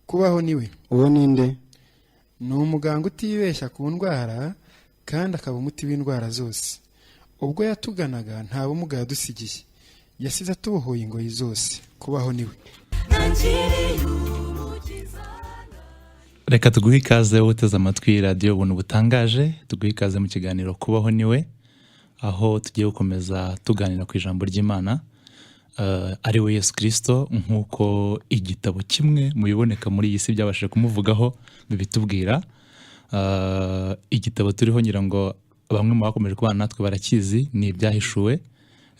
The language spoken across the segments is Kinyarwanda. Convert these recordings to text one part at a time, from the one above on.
kubaho niwe uwo ninde? ni umuganga utibeshya ku ndwara kandi akaba umuti w'indwara zose. ubwo yatuganaga nta bumuga yadusigiye, yasize atubohoye ingoyi zose. kubaho niwe. Reka tuguhe ikaze uteze amatwi radiyo ubuntu butangaje, tuguhe ikaze mu kiganiro kubaho niwe, aho tugiye gukomeza tuganira ku ijambo ry'Imana, ari we Yesu Kristo, nk'uko igitabo kimwe mu biboneka muri iyi si byabashije kumuvugaho bibitubwira. Igitabo turiho ngira ngo bamwe mu bakomeje kubana natwe barakizi, ni ibyahishuwe.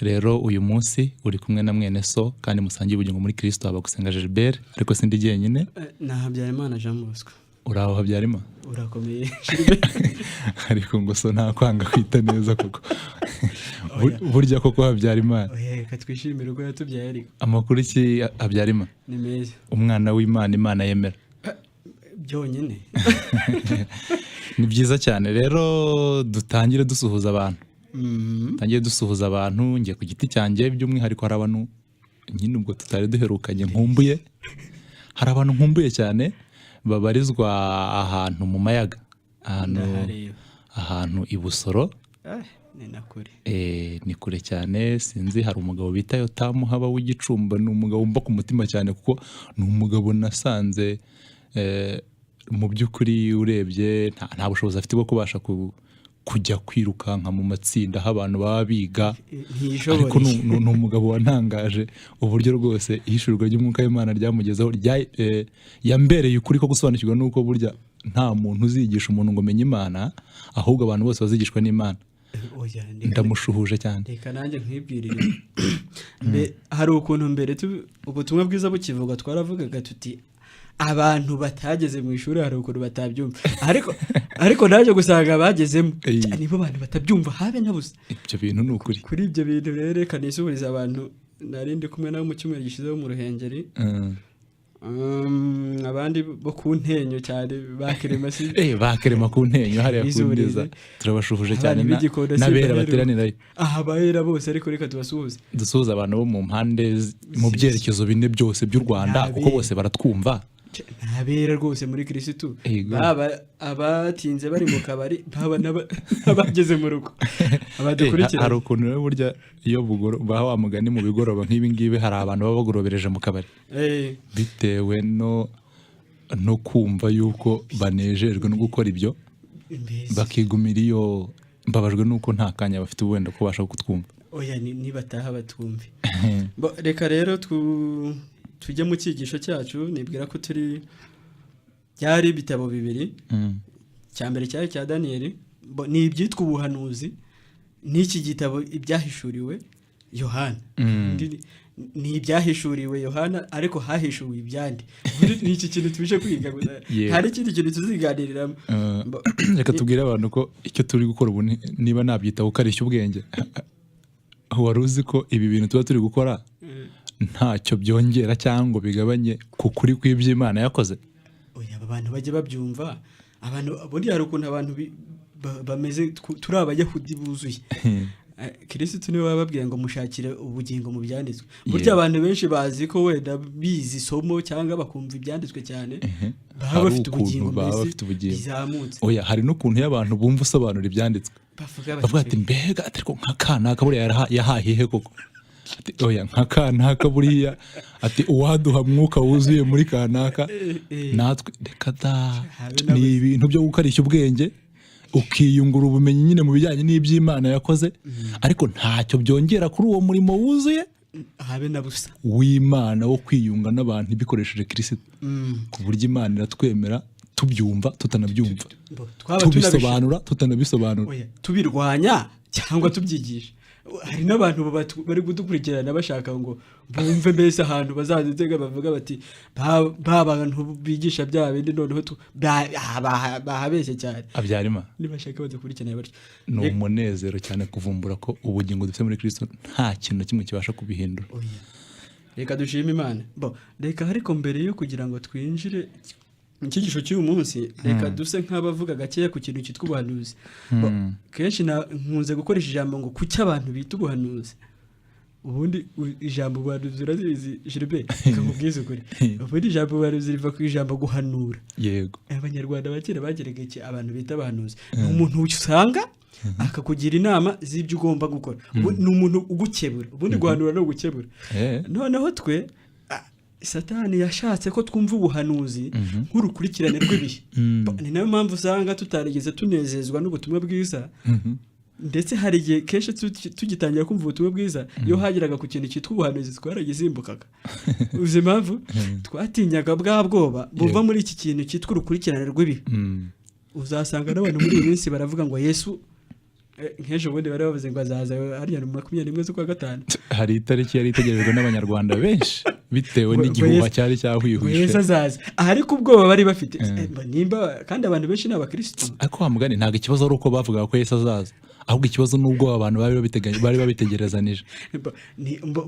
Rero uyu munsi uri kumwe na mwene so kandi musangiye ubugingo muri Kristo, Habagusenga Gilbert, ariko sindi jyenyine. Na Habyarimana Jean Bosco. Uraho Habyarima? Urakomeye. Ariko ngo so nta kwanga kwita neza koko. Burya koko Habyarimana. Reka twishimire uko yatubyaye ariko. Amakuru ki Habyarimana? Ni meza. Umwana w'Imana, Imana yemera. Byonyine. Ni byiza cyane. Rero dutangire dusuhuza abantu. Tangiye dusuhuza abantu, ngiye ku giti cyanjye by'umwihariko hari abantu nyine ubwo tutari duherukanye nkumbuye. Hari abantu nkumbuye cyane babarizwa ahantu mu mayaga, ahantu i Busoro. Ni nakure. Ni kure cyane. Sinzi, hari umugabo bita Yotamu haba w'Igicumba, ni umugabo umba ku mutima cyane kuko ni umugabo nasanze mu by'ukuri urebye nta bushobozi afite bwo kubasha kujya kwirukanka mu matsinda aho abantu baba biga, ariko ni umugabo wantangaje uburyo rwose ihishurwa ry'umwuka w'Imana ryamugezeho, yambereye ukuri ko gusobanukirwa nuko burya nta muntu uzigisha umuntu ngo menye Imana, ahubwo abantu bose bazigishwa n'Imana. Ndamushuhuje cyane. Reka nanjye nkwibwirire. Hari ukuntu mbere ubutumwa bwiza bukivuga twaravugaga tuti abantu batageze mu ishuri hari ukuntu batabyumva, ariko naje gusanga bagezemo nibo bantu batabyumva habe nabuze. Ibyo bintu ni ukuri. Kuri ibyo bintu rero reka nisubiriza abantu narindi kumwe nabo mu cyumweru gishizeho mu Ruhengeri. Abandi bo ku Ntenyo cyane bakerema bakerema ku Ntenyo hariya kundeza, turabashuhuje cyane n'abera bateranirayo. Bahera bose, ariko reka tubasuhuze. Dusuhuza abantu bo mu mpande mu byerekezo bine byose by'u Rwanda kuko bose baratwumva. Ntabera rwose muri Kristo, baba abatinze bari mu kabari, baba n'abageze mu rugo abadukurikira. Hari ukuntu rero burya iyo baho amugani mu bigoroba nk'ibi ngibi hari abantu baba bagorobereje mu kabari bitewe no kumva yuko banejejwe no gukora ibyo, bakigumira iyo, mbabajwe nuko nta kanya bafite ubuwenda kubasha kutwumva. Oya nibataha batwumve. Reka rero tujye mu cyigisho cyacu. Nibwira ko byari ibitabo bibiri. Cya mbere cyari cya Daniel, ni ibyitwa ubuhanuzi, n'iki gitabo ibyahishuriwe Yohana. Ni ibyahishuriwe Yohana ariko hahishuwe ibyandi. Ni iki kintu tubishe kwiga, hari ikindi kintu tuziganiriramo. Reka tubwire abantu ko icyo turi gukora ubu niba nabyita gukarishya ubwenge. Wari uzi ko ibi bintu tuba turi gukora ntacyo byongera cyangwa bigabanye ku kuri kw'iby'Imana yakoze? Oya, abantu bajye babyumva. Abantu buri hari ukuntu abantu bameze, turi abayahudi buzuye. Kristo niwe wababwiye ngo mushakire ubugingo mu byanditswe. Burya abantu benshi bazi ko wenda bizi isomo cyangwa bakumva ibyanditswe cyane, baba bafite ubugingo bizamutse. Oya, hari n'ukuntu y'abantu bumva usobanura ibyanditswe bavuga ati mbega ariko nk'akana kaburiya yahahihe koko. Oya, nk'akanaka buriya ati uwaduha mwuka wuzuye muri kanaka natwe reka da. Ni ibintu byo gukarishya ubwenge ukiyungura ubumenyi nyine mu bijyanye n'iby'Imana yakoze, ariko ntacyo byongera kuri uwo murimo wuzuye habe na busa w'Imana wo kwiyunga n'abantu bikoresheje Kristo, ku buryo Imana iratwemera tubyumva tutanabyumva, tubisobanura tutanabisobanura, tubirwanya cyangwa tubyigisha. Hari n'abantu bari gudukurikirana bashaka ngo bumve mbese ahantu bazazitega bavuga bati abantu bigisha bya bindi noneho bahabeshye cyane. Abyarima nibashaka badukurikirana batyo. Ni umunezero cyane kuvumbura ko ubugingo dufite muri Kristo nta kintu kimwe kibasha kubihindura. Reka dushime Imana. Reka ariko mbere yo kugira ngo twinjire icyigisho cy'uyu munsi, reka duse nk'abavuga gakeya ku kintu cyitwa ubuhanuzi. Kenshi nkunze gukoresha ijambo ngo kuki abantu bita ubuhanuzi. ubundi ijambo ubuhanuzi urazizi Gilbert kamubwiza ukuri ubundi ijambo ubuhanuzi riva ku ijambo guhanura yego abanyarwanda bakera bageraga iki abantu bita abahanuzi ni umuntu usanga akakugira inama z'ibyo ugomba gukora ni umuntu ugukebura ubundi guhanura no gukebura noneho twe Satani yashatse ko twumva ubuhanuzi nk'urukurikirane rw'ibihe ni nayo mpamvu usanga tutarigeze tunezezwa n'ubutumwa bwiza ndetse hari igihe kenshi tugitangira kumva ubutumwa bwiza iyo hageraga ku kintu cyitwa ubuhanuzi twaragizimbukaga uzi impamvu twatinyaga bwa bwoba buva muri iki kintu cyitwa urukurikirane rw'ibihe uzasanga n'abantu muri iyi minsi baravuga ngo Yesu nk'ejo bundi bari bavuze ngo azaza hariya mu 21 z'ukwa gatanu hari itariki yari itegerejwe n'abanyarwanda benshi bitewe n'igihuha cyari cyahwihwishe Yesu azaza ariko ubwoba bari bafite nimba kandi abantu benshi ni abakristo ariko wamugani ntabwo ikibazo ari uko bavuga ko Yesu azaza ahubwo ikibazo n'ubwo abantu bari babitegerezanije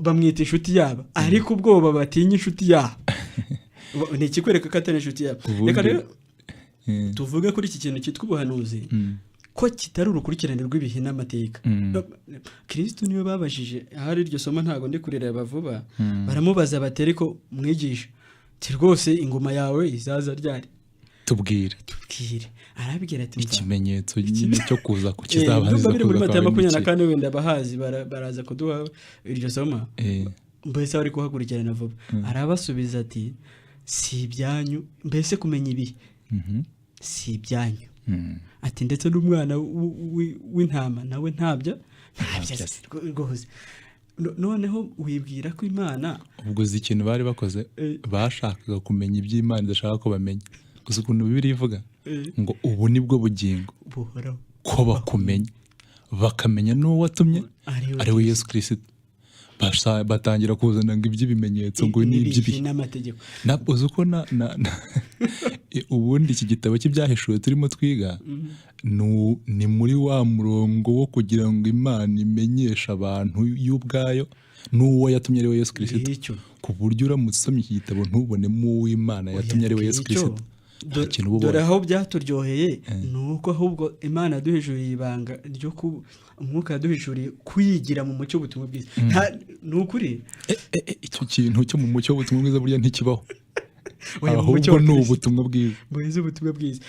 bamwita inshuti yabo ariko ubwoba batinya inshuti yabo ni ikikwereka ko atari inshuti yabo reka rero tuvuge kuri iki kintu cyitwa ubuhanuzi ko kitari urukurikirane rw'ibihe n'amateka Kristo niwe babajije ahari iryo somo ntago ndi kurira vuba baramubaza bateri ko mwigisha ti rwose ingoma yawe izaza ryari tubwire arabwira ati ikimenyetso cyo kuza ku kizabanza kuza muri Matayo 24 wenda bahazi baraza kuduha iryo somo mbese bari kuhakurikirana vuba arabasubiza ati si ibyanyu mbese kumenya ibi si ibyanyu ati ndetse n'umwana w'intama nawe ntabyo rwose noneho wibwira ko Imana ubwo uzi ikintu bari bakoze bashakaga kumenya iby'Imana idashaka ko bamenya gusa ukuntu Bibiliya ivuga ngo ubu nibwo bugingo buhoraho ko bakumenya bakamenya n'uwo watumye ari we Yesu Kristo batangira kuzana ngo iby'ibimenyetso ngo n'iby'ibihe n'amategeko uzi uko ubundi iki gitabo cy'ibyahishuwe turimo twiga ni muri wa murongo wo kugira ngo Imana imenyeshe abantu y'ubwayo n'uwo yatumye ari we Yesu Kristo ku buryo uramutse usomye iki gitabo ntubonemo uw'Imana yatumye ari we Yesu Kristo dore aho byaturyoheye nuko ahubwo Imana yaduhishuriye ibanga ryo umwuka yaduhishuriye kuyigira mu mucyo w'ubutumwa bwiza nukuri icyo kintu cyo mu mucyo w'ubutumwa bwiza burya ntikibaho ahubwo ni ubutumwa bwiza bwiza ubutumwa bwiza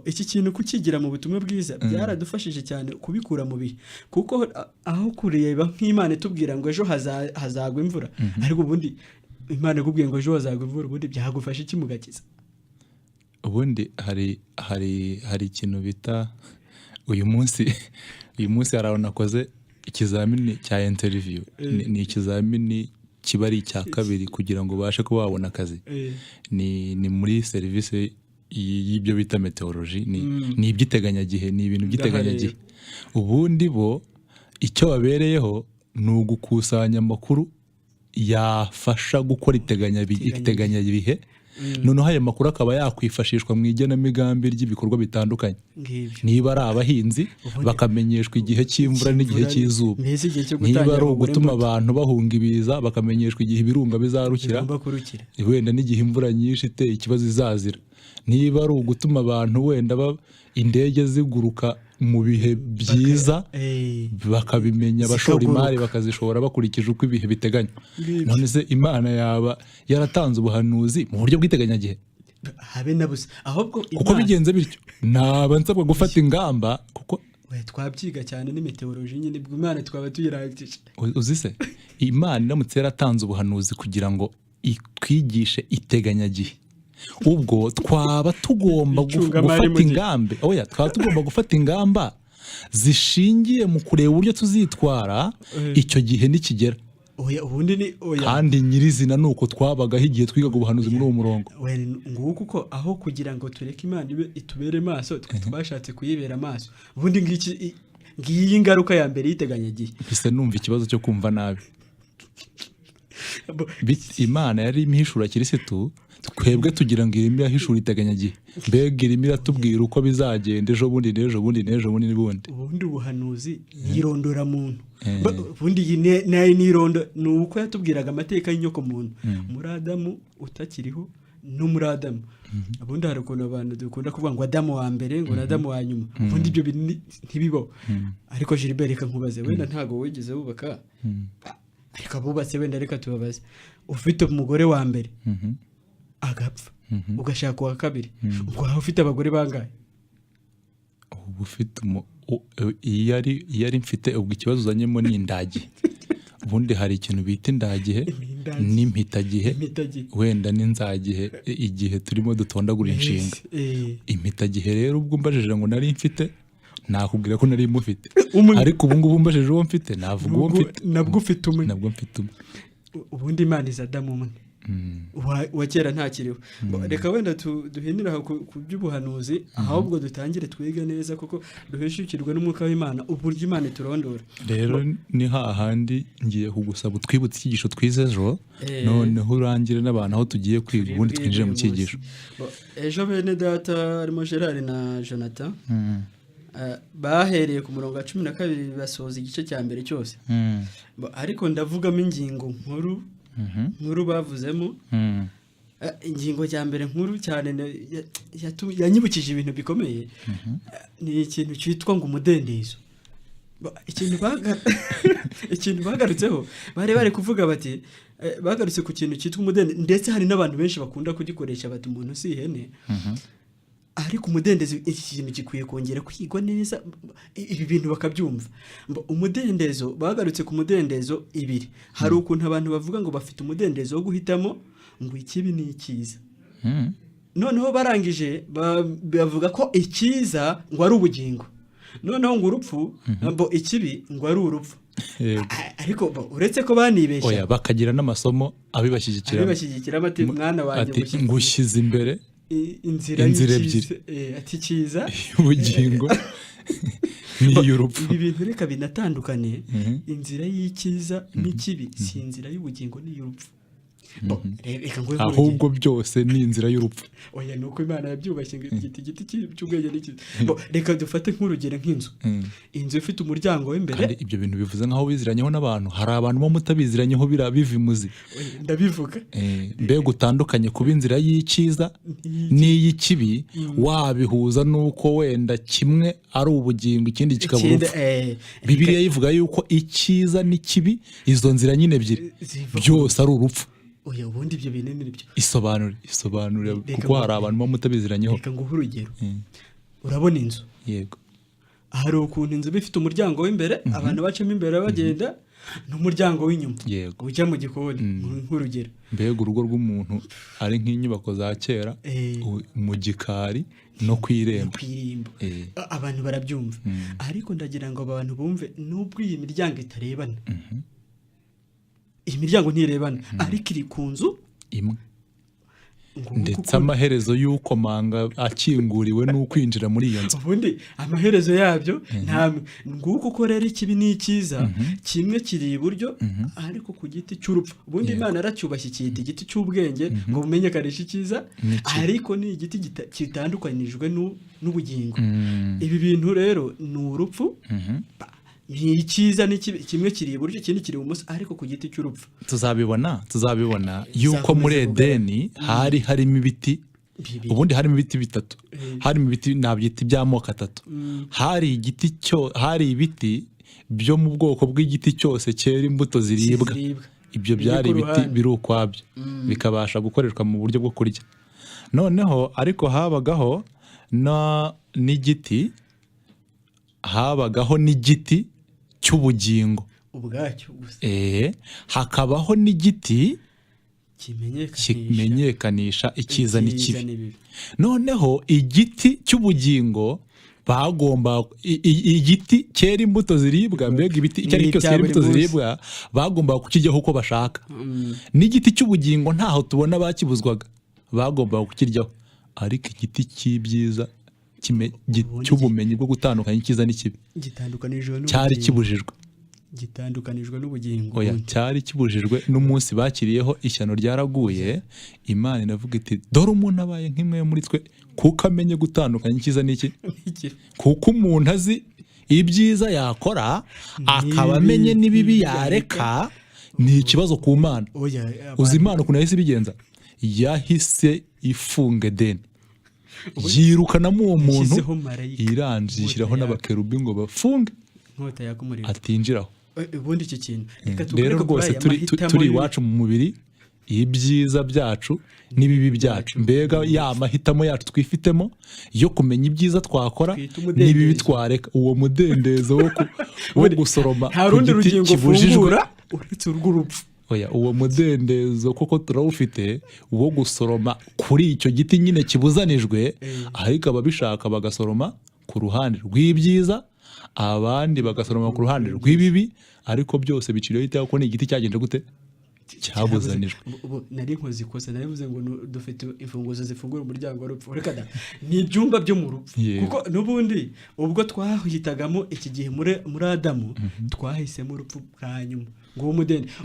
iki kintu kukigira mu butumwa bwiza byaradufashije cyane kubikura mu bihe kuko aho kureba nk'Imana itubwira ngo ejo hazagwa imvura ariko ubundi Imana ikubwiye ngo ejo hazagwa imvura ubundi byagufasha iki mugakiza ubundi hari ikintu bita uyu munsi hari aho nakoze ikizamini cya interview ni ikizamini kiba ari icya kabiri kugira ngo ubashe kuba wabona akazi ni muri serivisi y'ibyo bita meteorology ni iby'iteganyagihe ni ibintu by'iteganyagihe ubundi bo icyo babereyeho ni ugukusanya amakuru yafasha gukora iteganyabihe noneho ayo makuru akaba yakwifashishwa mu igenamigambi ry'ibikorwa bitandukanye niba ari abahinzi bakamenyeshwa igihe cy'imvura n'igihe cy'izuba niba ari ugutuma abantu bahunga ibiza bakamenyeshwa igihe ibirunga bizarukira wenda n'igihe imvura nyinshi iteye ikibazo izazira niba ari ugutuma abantu wenda indege ziguruka mu bihe byiza bakabimenya abashora imari bakazishora bakurikije uko ibihe biteganya none se Imana yaba yaratanze ubuhanuzi mu buryo bw'iteganyagihe habe nabuze ahubwo kuko bigenze bityo naba nsabwa gufata ingamba kuko twabyiga cyane ni meteorology nyine Imana twaba tuyirangije uzi se Imana iramutse yaratanze ubuhanuzi kugira ngo ikwigishe iteganyagihe ubwo twaba tugomba gufata ingamba twaba tugomba gufata ingamba zishingiye mu kureba uburyo tuzitwara icyo gihe nikigera kandi nyirizina ni uko twabagaho igihe twigaga ubuhanuzi muri uwo murongo nguko uko aho kugira ngo tureke Imana itubere maso twashatse kuyibera maso ubundi ngiyi ingaruka ya mbere y'iteganyagihe bisa numva ikibazo cyo kumva nabi Imana yari imihishura Kirisitu twebwe tugira ngo irimo irahishura iteganyagihe mbega irimo iratubwira uko bizagenda ejo bundi n'ejo bundi n'ejo bundi n'ubundi ubundi ubuhanuzi yirondora muntu ubundi nirondo ni uko yatubwiraga amateka y'inyoko muntu muri Adamu utakiriho no muri Adamu ubundi hari ukuntu abantu dukunda kuvuga ngo Adamu wa mbere ngo Adamu wa nyuma ubundi ibyo ntibibaho ariko Gilbert reka nkubaze wenda ntago wigeze wubaka reka bubatse wenda reka tubabaze ufite umugore wa mbere agapfa ugashaka uwa kabiri ubwo waba ufite abagore bangahe? ubu ufite iyo ari mfite ubwo ikibazo uzanyemo ni indagihe. ubundi hari ikintu bita indagihe n'impitagihe wenda n'inzagihe igihe turimo dutondagura inshinga. Impitagihe rero ubwo mbajije ngo nari mfite nakubwira ko nari mufite, ariko ubu ngubu mbajije uwo mfite navuga uwo mfite. Nabwo ufite umwe. Nabwo mfite umwe. Ubundi Imana iza Adamu umwe wa kera ntakiriho. Reka wenda duhinira ku by'ubuhanuzi ahubwo dutangire twige neza kuko duheshukirwa n'umwuka w'Imana uburyo Imana iturondora. Rero ni hahandi ngiye kugusaba twibutse icyigisho twize ejo, noneho urangire n'abantu aho tugiye kwiga ubundi twinjire mu cyigisho. Ejo bene data harimo Gerard na Jonathan bahereye ku murongo wa 12 basoza igice cya mbere cyose, ariko ndavugamo ingingo nkuru bavuzemo. Ingingo ya mbere nkuru cyane yanyibukije ibintu bikomeye, ni ikintu cyitwa ngo umudendezo. Ikintu bagarutseho bari kuvuga bati bagarutse ku kintu cyitwa umudendezo, ndetse hari n'abantu benshi bakunda kugikoresha bati umuntu si ihene. Ariko umudendezo iki kintu gikwiye kongera kwigwa neza, ibi bintu bakabyumva. Umudendezo bagarutse ku mudendezo ibiri. Hari ukuntu abantu bavuga ngo bafite umudendezo wo guhitamo ngo ikibi ni icyiza. Noneho barangije bavuga ko icyiza ngo ari ubugingo, noneho ngo urupfu ikibi ngo ari urupfu. Ariko uretse ko banibeshya bakagira n'amasomo abibashyigikira bati mwana wanjye ngushyize imbere inzira ebyiri, ati cyiza ubugingo n'iy'urupfu. Ibi bintu reka binatandukane. Inzira y'icyiza n'ikibi si inzira y'ubugingo n'iy'urupfu, ahubwo byose ni inzira y'urupfu. Oya nuko Imana yabyubashye ngo igiti cy'ubwenge n'iki. Reka dufate nk'urugero nk'inzu. Inzu ifite umuryango w'imbere. Kandi ibyo bintu bivuze nkaho biziranyeho n'abantu. Hari abantu bo mutabiziranyeho biva imuzi. Ndabivuga. Mbega utandukanye kuba inzira y'icyiza n'iy'ikibi wabihuza nuko wenda kimwe ari ubugingo ikindi kikaba urupfu. Bibiliya ivuga yuko icyiza n'ikibi izo nzira nyine ebyiri byose ari urupfu. Oya ubundi ibyo bintu nibyo. Isobanure kuko hari abantu bo mutabiziranyeho. Reka nguhe urugero. Urabona inzu? Yego. Hari ukuntu inzu bifite umuryango w'imbere, abantu bacamo imbere bagenda n'umuryango w'inyuma. Yego. Ujya mu gikoni nk'urugero. Mbega urugo rw'umuntu ari nk'inyubako za kera mu gikari no kwiremba. Abantu barabyumva. Ariko ndagira ngo abantu bumve nubwo iyi miryango itarebana. Iyi miryango ntirebana ariko iri ku nzu imwe, ndetse amaherezo y'uko manga akinguriwe n'ukwinjira muri iyo nzu. Ubundi amaherezo yabyo ntamwe. Nguko uko rero ikibi n'icyiza kimwe kiri iburyo ariko ku giti cy'urupfu. Ubundi Imana aracyubashye cyita igiti cy'ubwenge ngo bumenyekanishe icyiza, ariko ni igiti kitandukanijwe n'ubugingo. Ibi bintu rero ni urupfu. Ni icyiza ni kimwe kiri iburyo ikindi kiri ibumoso ariko ku giti cy'urupfu. Tuzabibona yuko muri Edeni harimo ibiti. Ubundi harimo ibiti bitatu. Harimo ibiti nabyita by'amoko atatu. Hari ibiti byo mu bwoko bw'igiti cyose cyera imbuto ziribwa. Ibyo byari ibiti biri ukwabyo bikabasha gukoreshwa mu buryo bwo kurya. Noneho ariko habagaho n'igiti cy'ubugingo ubwacyo gusa. Hakabaho n'igiti kimenyekanisha icyiza n'ikibi. Noneho igiti cy'ubugingo igiti cyera imbuto ziribwa, mbega ibiti icyo ari cyo cyera imbuto ziribwa bagombaga kukijyaho uko bashaka. N'igiti cy'ubugingo ntaho tubona bakibuzwaga, bagombaga kukiryaho. Ariko igiti cy'ibyiza cy'ubumenyi bwo gutandukanya icyiza n'ikibi cyari kibujijwe. Gitandukanijwe n'ubugingo. Oya, cyari kibujijwe n'umunsi bakiriyeho ishyano ryaraguye. Imana inavuga iti dore umuntu abaye nk'imwe muri twe kuko amenye gutandukanya icyiza n'iki. Kuko umuntu azi ibyiza yakora akaba amenye n'ibibi yareka. Ni ikibazo ku Mana. Uzi Imana ukuntu yahise ibigenza? Yahise ifunga Edeni, yirukanamo uwo muntu, irangishyiraho n'abakerubi ngo bafunge atinjiraho. ubundi iki kintu rero rwose turi iwacu mu mubiri ibyiza byacu n'ibibi byacu, mbega ya mahitamo yacu twifitemo yo kumenya ibyiza twakora n'ibibi twareka. Uwo mudendezo wo gusoroma ku giti kibujijwe uretse urw'urupfu, oya, uwo mudendezo koko turawufite wo gusoroma kuri icyo giti nyine kibuzanijwe, ariko ababishaka bagasoroma ku ruhande rw'ibyiza, abandi bagasoroma ku ruhande rw'ibibi, ariko byose biciriyeho iteka ko ni igiti cyagenje gute cyabuzanijwe. Nari nkoze ikosa, narivuze ngo dufite imfunguzo zifungura umuryango w'urupfu. Reka da, ni ibyumba byo mu rupfu, kuko n'ubundi ubwo twahitagamo iki gihe muri Adamu twahisemo urupfu bwa nyuma. Ngo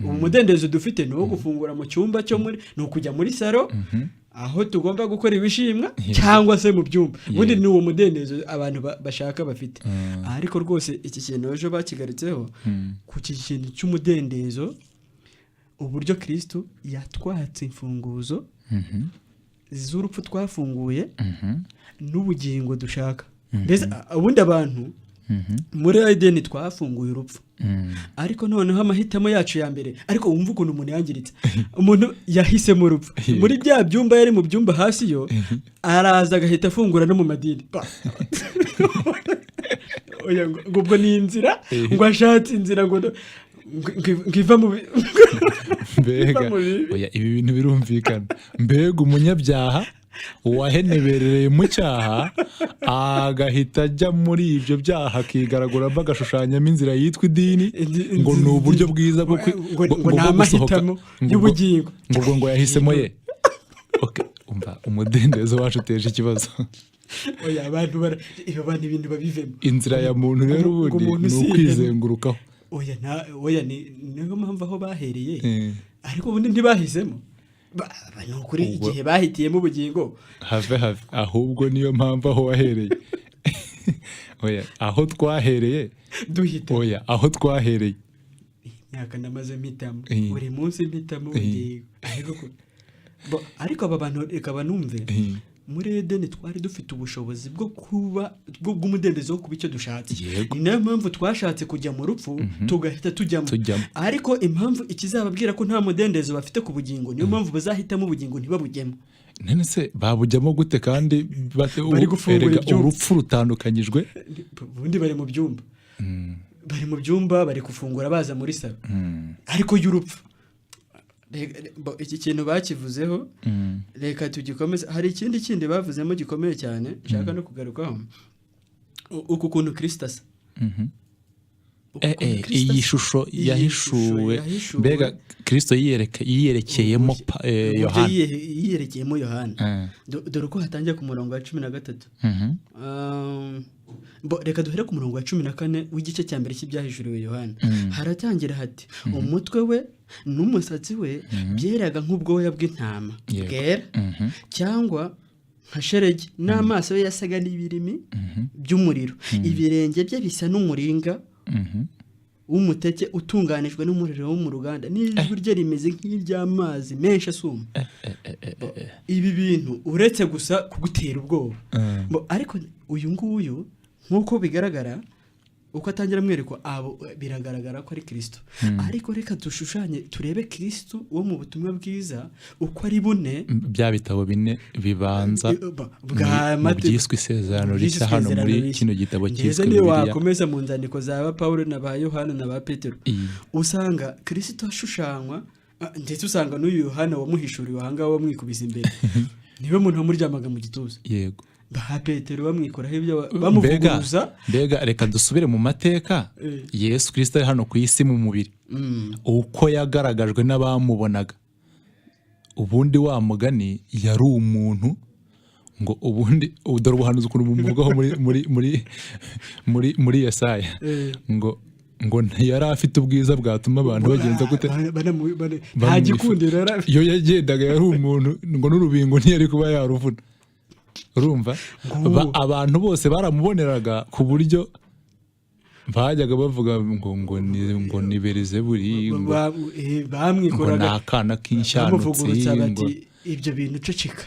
umudendezo dufite ni uwo gufungura mu cyumba cyo ni ukujya muri salo aho tugomba gukora ibishimwa cyangwa se mu byumba. Ubundi ni uwo mudendezo abantu bashaka bafite. Ariko rwose iki kintu ejo bakigaritseho ku kintu cy'umudendezo, uburyo Kristo yatwatse imfunguzo z'urupfu twafunguye n'ubugingo dushaka. Mbese ubundi abantu muri Edeni twafunguye urupfu, ariko noneho amahitamo yacu ya mbere, ariko wumva ukuntu umuntu yangiritse. Umuntu yahisemo urupfu muri bya byumba, yari mu byumba hasi yo araza agahita afungura no mu madini. Ngo ubwo ni inzira, ngo ashatse inzira ngo ngiva mu mbega, oya, ibi bintu birumvikana. Mbega umunyabyaha wahenebereye mu cyaha agahita ajya muri ibyo byaha akigaraguramo agashushanyamo inzira yitwa idini, ngo ni uburyo bwiza bwo amahitamo y'ubugingo, ngo yahisemo ye. Umva, umudendezo wacu uteje ikibazo. Oya, abantu ibintu babivemo. Inzira ya muntu rero ubundi ni ukwizengurukaho. Oya, niyo mpamvu aho bahereye, ariko ubundi ntibahisemo. Ni ukuri igihe bahitiyemo ubugingo have ahubwo niyo mpamvu aho wahereye. Oya, aho twahereye duhita, oya, aho twahereye imyaka namaze mpitamo, buri munsi mpitamo ubugingo. Ariko aba bantu reka banumve, muri Edeni twari dufite ubushobozi bw'umudendezo wo kuba icyo dushatse. Ni nayo mpamvu twashatse kujya mu rupfu tugahita tujyamo. Ariko impamvu ikizababwira ko nta mudendezo bafite ku bugingo, niyo mpamvu bazahitamo ubugingo ntibabujyemo. None se babujyamo gute kandi bari gufungura urupfu rutandukanyijwe? Ubundi bari mu byumba, bari gufungura baza muri salo, ariko y'urupfu iki kintu bakivuzeho. Reka tugikomeze. Hari ikindi bavuzemo gikomeye cyane nshaka no kugarukaho, uku kuntu Kristo asa. Iyi shusho yahishuwe, mbega Kristo yiyerekeyemo Yohana. Yiyerekeyemo Yohana. Dore ko hatangiye ku murongo wa 13. Reka duhere ku murongo wa 14 w'igice cya mbere cy'ibyahishuriwe Yohana. Haratangira hati, umutwe we n'umusatsi we byeraga nk'ubwoya bw'intama bwera, cyangwa nka sheregi, n'amaso ye yasaga n'ibirimi by'umuriro, ibirenge bye bisa n'umuringa w'umuteke utunganijwe n'umuriro wo mu ruganda, n'ijwi rye rimeze nk'iry'amazi menshi asuma. Ibi bintu uretse gusa kugutera ubwoba, ariko uyu nguyu nk'uko bigaragara, uko atangira mwereko abo biragaragara ko ari Kristo. Ariko reka dushushanye turebe Kristo wo mu butumwa bwiza uko ari bune, bya bitabo bine bibanza mu byiswe isezerano rishya hano muri kino gitabo cyiswe Bibiliya. Niyo wakomeza mu nzandiko za Pawulo na ba Yohana na ba Petero, usanga Kristo ashushanywa, ndetse usanga n'uyu Yohana wamuhishuriwe ahangaho wamwikubiza imbere niwe muntu wamuryamaga mu gituza. Yego, ba Petero bamwikoraho ibyo bamuvuguruza. Mbega reka dusubire mu mateka. Yesu Kristo ari hano ku isi mu mubiri, uko yagaragajwe n'abamubonaga. Ubundi wa mugani yari umuntu, ngo ubundi dore ubuhanuzi ukuntu bumuvugaho muri Yesaya, ngo yari afite ubwiza bwatuma abantu bagenza gute, nta gikundiro. Iyo yagendaga yari umuntu, ngo n'urubingo ntiyari kuba yaruvuna. Urumva, abantu bose baramuboneraga ku buryo bajyaga bavuga ngo ni Berizebuli, ngo ni akana k'inshanutsi, ngo ibyo bintu ceceka,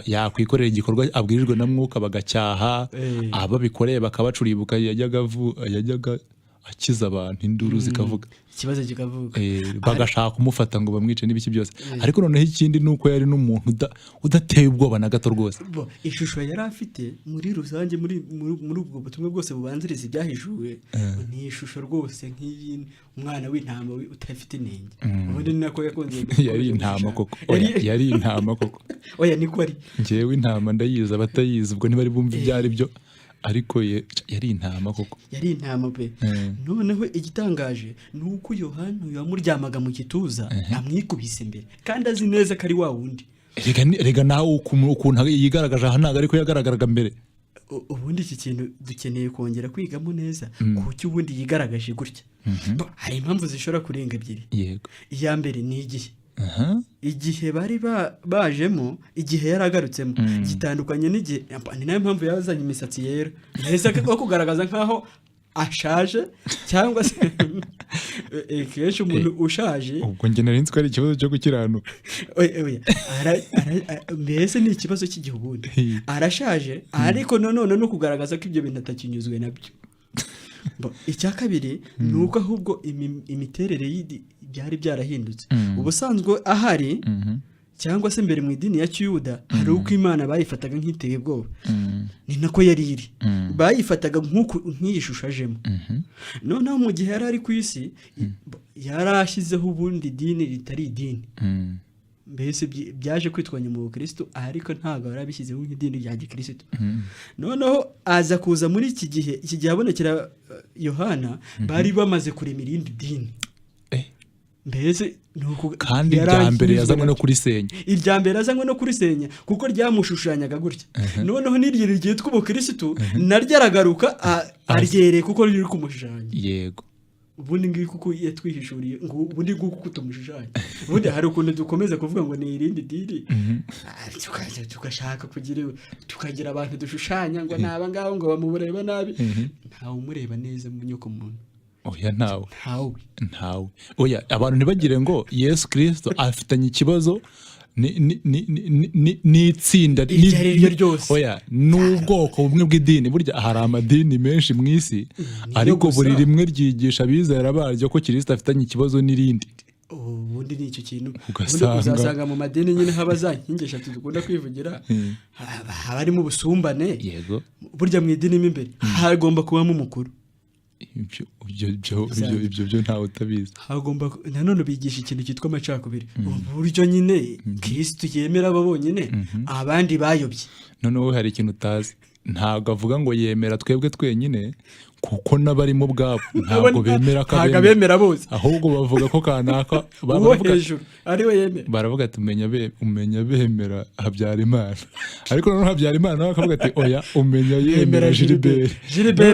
yakwikorera igikorwa abwirijwe na Mwuka bagacyaha, ababikoreye bakabacuribuka. Yajyaga akiza abantu induru zikavuga ikibazo kikavuga bagashaka kumufata ngo bamwice n'ibiki byose ariko noneho ikindi nuko yari n'umuntu udateye ubwoba na gato rwose ishusho yari afite muri rusange muri ubwo butumwa bwose bubanziriza ibyahishuwe ni ishusho rwose nk'iyi umwana w'intama utafite inenge ubundi ni nako yakunze yari intama koko yari intama koko oya niko ari njyewe intama ndayizi abatayizi ubwo ntibari bumva ibyo ari byo ariko yari intama koko yari intama pe noneho igitangaje ni uko Yohana yamuryamaga mu gituza amwikubise imbere kandi azi neza ko ari wa wundi rega nawe ukuntu yigaragaje aha ntabwo ariko yagaragaraga mbere ubundi iki kintu dukeneye kongera kwigamo neza kuko ubundi yigaragaje gutya hari impamvu zishobora kurenga ebyiri yego iya mbere ni igihe bari bajemo igihe yaragarutsemo gitandukanye n'igihe ni nayo mpamvu yazanye imisatsi yera neza ko kugaragaza nkaho ashaje cyangwa se kenshi umuntu ushaje ubwo njye nari nzi ko ari ikibazo cyo gukiranuka mbese ni ikibazo cy'igihugu arashaje ariko none no kugaragaza ko ibyo bintu atakinyuzwe nabyo icya kabiri ni uko ahubwo imiterere byari byarahindutse ubusanzwe ahari cyangwa se mbere mu idini ya Kiyuda hari uko Imana bayifataga nk'iteye ubwoba ni nako yari iri bayifataga nk'iyi shusho ajemo noneho mu gihe yari ari ku isi yarashyizeho ubundi dini ritari idini mbese byaje kwitwa nyuma Kristo ariko ntabwo yarabishyizeho nk'idini rya Gikristo noneho aza kuza muri iki gihe abonekera Yohana bari bamaze kurema irindi dini mbese kandi irya mbere yazanywe no kurisenya irya mbere yazanywe no kurisenya kuko ryamushushanyaga gutya noneho n'iryo ryitwa ubukristo naryo aragaruka aryereye kuko riri kumushushanya yego ubundi ngiye kuko yatwihishuriye ngo ubundi nguko tumushishanye ubundi hari ukuntu dukomeza kuvuga ngo ni irindi dini tugashaka tukagira abantu dushushanya ngo naba ngaho ngo bamureba nabi ntawe umureba neza mu nyoko muntu oya ntawe oya abantu ntibagire ngo Yesu Kristo afitanye ikibazo n'itsinda oya n'ubwoko bumwe bw'idini burya hari amadini menshi mu isi ariko buri rimwe ryigisha abizera baryo ko Kristo afitanye ikibazo n'irindi ubundi ni icyo kintu uzasanga mu madini nyine haba za nkingi eshatu dukunda kwivugira haba harimo ubusumbane yego burya mu idini mo imbere hagomba kubamo umukuru ibyo ntawe utabizi hagomba nanone bigisha ikintu cyitwa amacakubiri uburyo nyine Kristo yemera abo bonyine abandi bayobye noneho hari ikintu utazi ntabwo avuga ngo yemera twebwe twenyine kuko n'abarimo bwabo ntabwo bemera bose ahubwo bavuga ko kanaka baravuga ati umenya bemera Habyarimana ariko noneho Habyarimana nawe akavuga ati oya umenya yemera Gilbert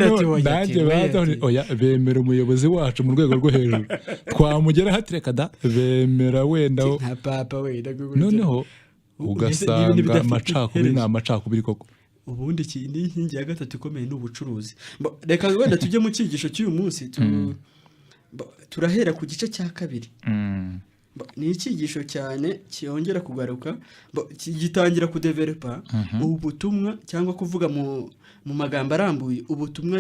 ati nanjye baza oya bemera umuyobozi wacu mu rwego rwo hejuru twamugera hatireka da bemera wenda nka papa wenda noneho ugasanga amacakubiri ni amacakubiri koko ubundi ikindi inkingi ya gatatu ikomeye n'ubucuruzi reka wenda tujye mu cyigisho cy'uyu munsi turahera ku gice cya kabiri ni icyigisho cyane cyongera kugaruka gitangira kudevelopa ubutumwa cyangwa kuvuga mu magambo arambuye ubutumwa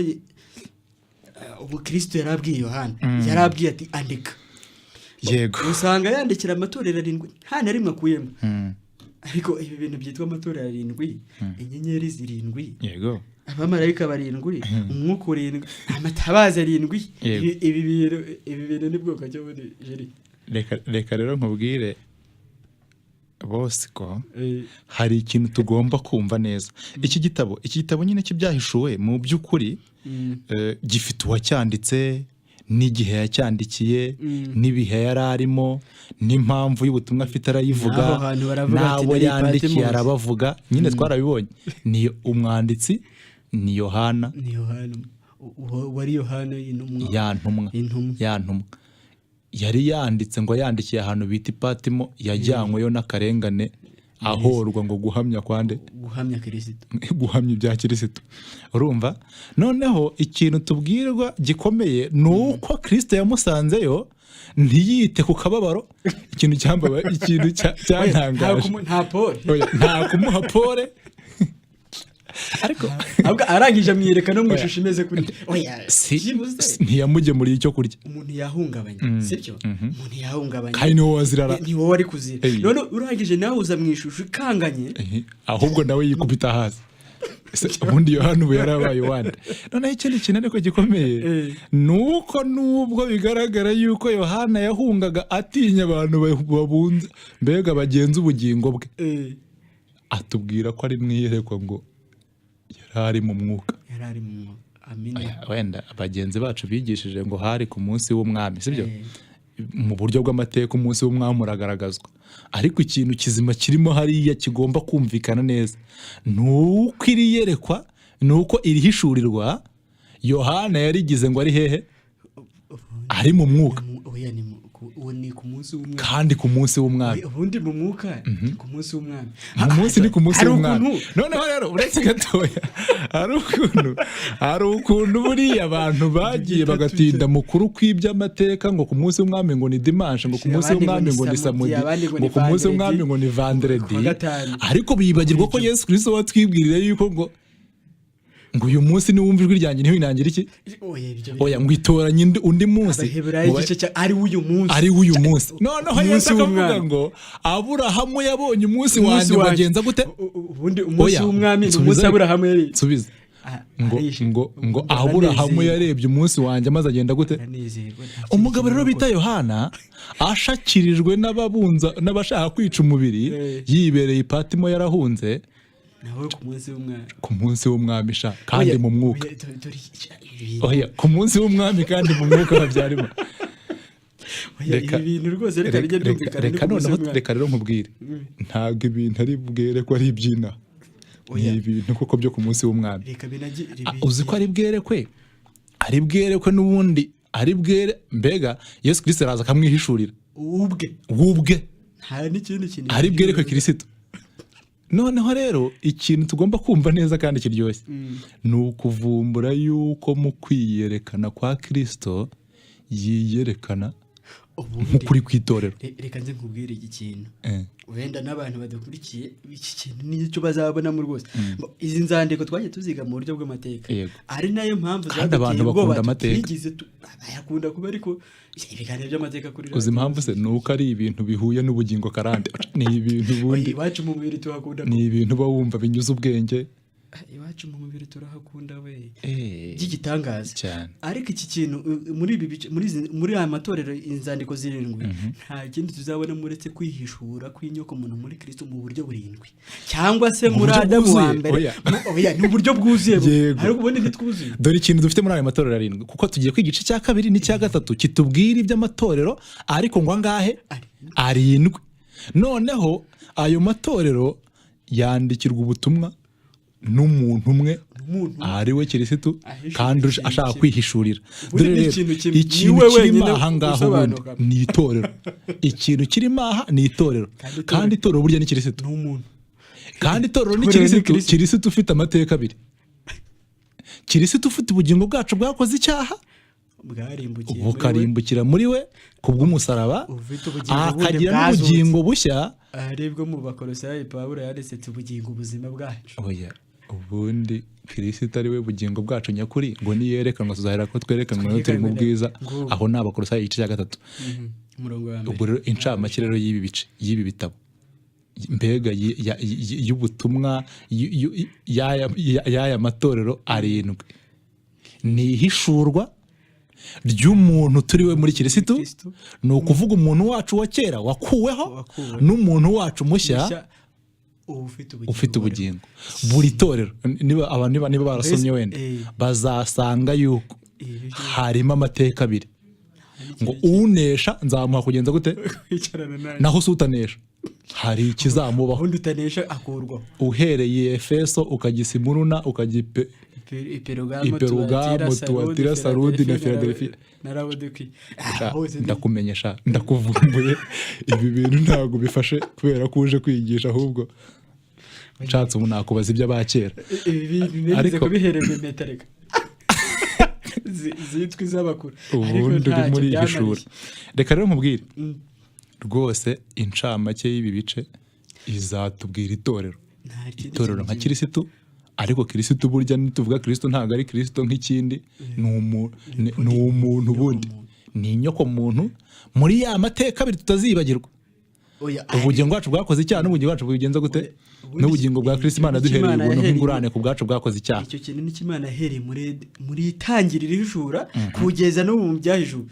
Kristo yarabwiye Yohana yarabwiye ati andika yego usanga yandikira amatorero 7 nta na rimwe akuyemo ariko ibi bintu byitwa amatorero 7 inyenyeri 7 yego abamarayika 7 umwuka 7 amatabaza 7 ibi bintu ni bwoko cyo muri jeri reka rero nkubwire bose ko hari ikintu tugomba kumva neza iki gitabo nyine kibyahishuwe mu by'ukuri gifite uwacyanditse n'igihe yacyandikiye n'ibihe yari arimo n'impamvu y'ubutumwa afite arayivuga n'abo yandikiye arabavuga nyine twarabibonye ni umwanditsi ni Yohana wari Yohana yantumwa yari yanditse ngo yandikiye ahantu bita Patimo yajyanyweyo n'akarengane ahorwa ngo guhamya Kristo guhamya ibya Kristo urumva noneho ikintu tubwirwa gikomeye nuko Kristo yamusanzeyo ntiyite ku kababaro ikintu cyambabaye ikintu cyantangaje nta pole nta kumuha pole ariko ahubwo arangije amwereka no mu ishusho imeze kuri oya ntiyamugemuriye icyo kurya. umuntu yahungabanye sibyo umuntu yahungabanye kandi niwo wazirara, ni wowe ari kuzira none urangije nawe uza mu ishusho ikanganye ahubwo nawe yikubita hasi. Ubundi Yohana ubu yarabaye wande. Noneho ikindi kintu ariko gikomeye nuko nubwo bigaragara yuko Yohana yahungaga atinya abantu babunze mbega bagenza ubugingo bwe, atubwira ko ari mwiyerekwa ngo yarari mu mwuka. Amina. Wenda abagenzi bacu bigishije ngo hari ku munsi w'umwami, sibyo? Mu buryo bw'amateka umunsi w'umwami uragaragazwa, ariko ikintu kizima kirimo hariya kigomba kumvikana neza nuko iri yerekwa, nuko irihishurirwa Yohana yarigize ngo ari hehe? Ari mu mwuka. Ni ku munsi w'umwami, kandi ku munsi w'umwami. Ubundi mu mwuka ku munsi w'umwami, mu munsi ni ku munsi w'umwami. Noneho rero uretse gatoya hari ukuntu buriya abantu bagiye bagatinda mukuru kw'iby'amateka ngo ku munsi w'umwami ngo ni dimanche, ngo ku munsi w'umwami ngo ni samedi, ngo ku munsi w'umwami ngo ni vendredi, ariko bibagirwa ko Yesu Kristo watwibwirira yuko ngo uyu munsi ni wumva ijwi ryanjye ntiwinangire iki? Oya ngo itoranye undi munsi ari uyu munsi. Noneho Yesu akavuga ngo Aburahamu yabonye umunsi wanjye bagenza gute? Ubundi umunsi w'umwami ni umunsi Aburahamu yari. Subiza. Ngo Aburahamu yarebye umunsi wanjye maze agenda gute? Umugabo rero bita Yohana ashakirijwe n'ababunza n'abashaka kwica umubiri, yibereye Patimo yarahunze. Nawe ku munsi w'umwami sha kandi mu mwuka. Oya ku munsi w'umwami kandi mu mwuka babyarimo. Reka ibintu rwose reka bijye byumvikana. Reka rero nkubwire ntabwo ibintu ari bwere ko ari ibyina, ni ibintu koko byo ku munsi w'umwami. Uzi ko ari bwerekwe n'ubundi ari bwere, mbega Yesu Kristo araza akamwihishurira ubwe nta n'ikindi kintu ari bwerekwe Kristo. Noneho rero ikintu tugomba kumva neza kandi kiryoshye ni ukuvumbura yuko mu kwiyerekana kwa Kristo yiyerekana nk'ukuri kw'itorero. Reka nze nkubwire iki kintu wenda n'abantu badakurikiye iki kintu nicyo bazabonamo rwose. Izi nzandiko twagiye tuziga mu buryo bw'amateka, ari nayo mpamvu abantu bakunda amateka, bayakunda kuba ariko ibiganiro by'amateka kuri uzi impamvu se nuko ari ibintu bihuye n'ubugingo karande. Ni ibintu bundi iwacu mu mubiri tuhakunda, ni ibintu bawumva binyuze ubwenge. Iwacu mu mubiri turahakunda we by'igitangaza cyane. Ariko iki kintu muri ibi muri aya matorero inzandiko zirindwi nta kindi tuzabona muretse kwihishura kw'inyoko muntu muri Kristo mu buryo burindwi, cyangwa se muri Adamu wa mbere. Oya ni uburyo bwuzuye, ariko ubundi ntitwuzuye. Dore ikintu dufite muri aya matorero arindwi, kuko tugiye kwiga igice cya kabiri n'icya gatatu kitubwira iby'amatorero, ariko ngo angahe? Arindwi. Noneho ayo matorero yandikirwa ubutumwa n'umuntu umwe ari we Kristo kandi ashaka kwihishurira. Dore rero ikintu kirimo aha ngaho ubundi ni itorero. Ikintu kirimo aha ni itorero, kandi itorero burya ni Kristo. Kandi itorero ni Kristo ufite amateka abiri. Kristo ufite ubugingo bwacu bwakoze icyaha bukarimbukira muri we kubw'umusaraba, akagira n'ubugingo bushya aribwo mu Bakolosayi Pawulo yanditse ubugingo ubuzima bwacu. Oya ubundi Kristo ari we bugingo bwacu nyakuri, ngo niyerekanwa tuzahera ko twerekanwa turi mu bwiza. Aho ni Abakolosayi igice cya 3. Ubwo rero incamake rero y'ibi bice y'ibi bitabo mbega y'ubutumwa y'aya matorero arindwi ni ihishurwa ry'umuntu turi we muri Kristo, ni ukuvuga umuntu wacu wa kera wakuweho n'umuntu wacu mushya ufite ubugingo. Buri torero niba barasomye wenda bazasanga yuko harimo amateka abiri, ngo unesha nzamuha kugenza gute, naho se utanesha hari ikizamubaho. Utanesha akurwaho uhereye Efeso ukajya Simuruna ukajya Iperugamo, Tuwatira, Sarudi na Filadelfiya. Ndakumenyesha ndakuvumbuye ibi bintu ntabwo bifashe kubera ko uje kwigisha, ahubwo nshatse ubu nakubaza iby'abakera. Ariko kubihereza metareka zitwa iz'abakuru ubundi uri muri iri shuri. Reka rero nkubwire rwose incamake y'ibi bice izatubwira itorero nka Kristo ariko Kristo burya nituvuga Kristo ntabwo ari Kristo nk'ikindi ni umuntu bundi ni inyoko muntu muri ya mateka abiri tutazibagirwa ubugingo bwacu bwakoze icyaha n'ubugingo bwacu bugenza gute n'ubugingo bwa Kristo Imana duhereye ubuntu nk'ingurane ku bwacu bwakoze icyaha icyo kintu ni Imana yahereye muri itangirira ijura kugeza no mu byahijuru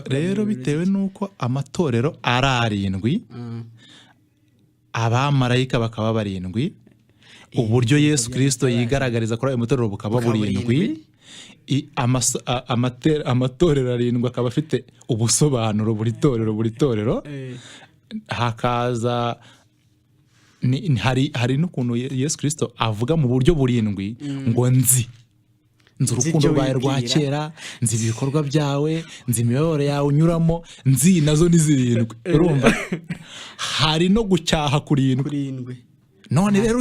rero bitewe n'uko amatorero ari 7 abamarayika bakaba 7 uburyo Yesu Kristo yigaragariza kuri ayo matorero bukaba 7 amatorero 7 akaba afite ubusobanuro buri torero hakaza hari n'ukuntu Yesu Kristo avuga mu buryo 7 ngo nzi urukundo rwawe rwa kera, nzi ibikorwa byawe, nzi imiyoboro yawe unyuramo, nzi nazo ni 7 urumva hari no gucyaha 7 none rero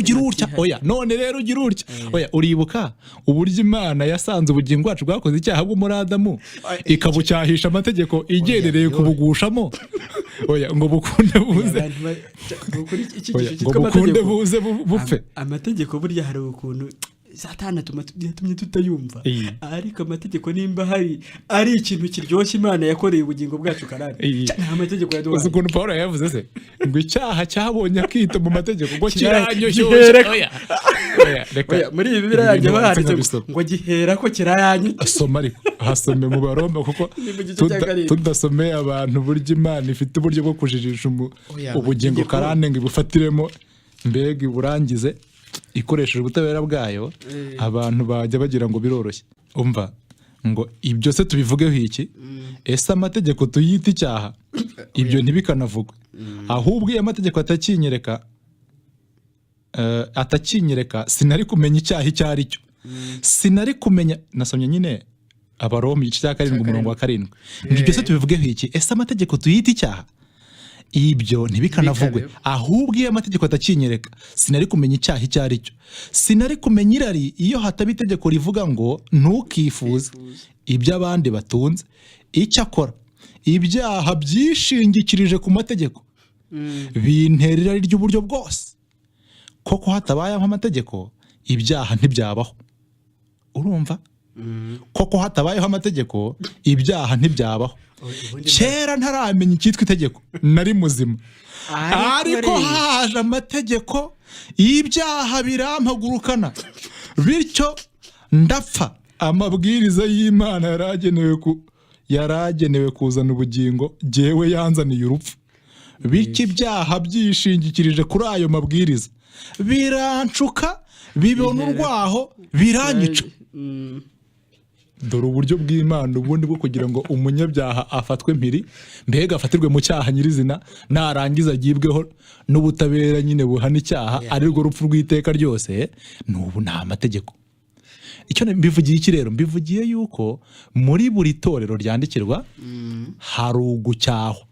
ugira utya uribuka uburyo Imana yasanze ubugingo bwacu bwakoze icyaha bwo muri Adamu ikabucyahisha amategeko igerereye kubugushamo ngo bukunde buze bupfe. Amategeko burya hari ukuntu Satani yatumye tutayumva, ariko amategeko nimba ari ikintu kiryoshye Imana yakoreye ubugingo bwacu karane nta mategeko yaduhaye. Uzi ukuntu Paulo yavuze se ngo icyaha cyabonye akito mu mategeko ngo kiranyoshyoshe. Oya muri ibi birajye baharize ngo gihera ko kirayanye. Asoma ariko hasome mu Baroma kuko tudasomeye abantu buryo Imana ifite uburyo bwo kujijisha ubugingo karane ngo ibufatiremo mbega iburangize ikoresheje ubutabera bwayo, abantu bajya bagira ngo biroroshye. Umva ngo ibyo se tubivugeho iki? Ese amategeko tuyita icyaha? Ibyo ntibikanavugwe. Ahubwo iyo amategeko atakinyereka sinari kumenya icyaha icyo ari cyo. Sinari kumenya, nasomye nyine Abaroma 7:7. Ibyo se tubivugeho iki? Ese amategeko tuyita icyaha? Ibyo ntibikanavugwe. Ahubwo iyo amategeko atakinyereka sinari kumenya icyaha icyo ari cyo. Sinari kumenya irari iyo hataba itegeko rivuga ngo ntukifuze ibyo abandi batunze. Icyo akora ibyaha byishingikirije ku mategeko bintera irari ry'uburyo bwose. Koko hatabayeho amategeko ibyaha ntibyabaho. Urumva? Koko hatabayeho amategeko ibyaha ntibyabaho. Kera ntaramenya icyitwa itegeko nari muzima, ariko haje amategeko y'ibyaha birampagurukana, bityo ndapfa. Amabwiriza y'Imana yaragenewe kuzana ubugingo, jyewe yanzaniye urupfu. Bityo ibyaha byishingikirije kuri ayo mabwiriza birancuka, bibona urwaho, biranyica. Dore uburyo bw'Imana ubundi bwo kugira ngo umunyabyaha afatwe mpiri, mbega afatirwe mu cyaha nyirizina, narangiza agibweho n'ubutabera nyine buhana icyaha, ari rwo rupfu rw'iteka ryose. N'ubu nta mategeko. Icyo mbivugiye iki rero? Mbivugiye yuko muri buri torero ryandikirwa hari ugucyahwa,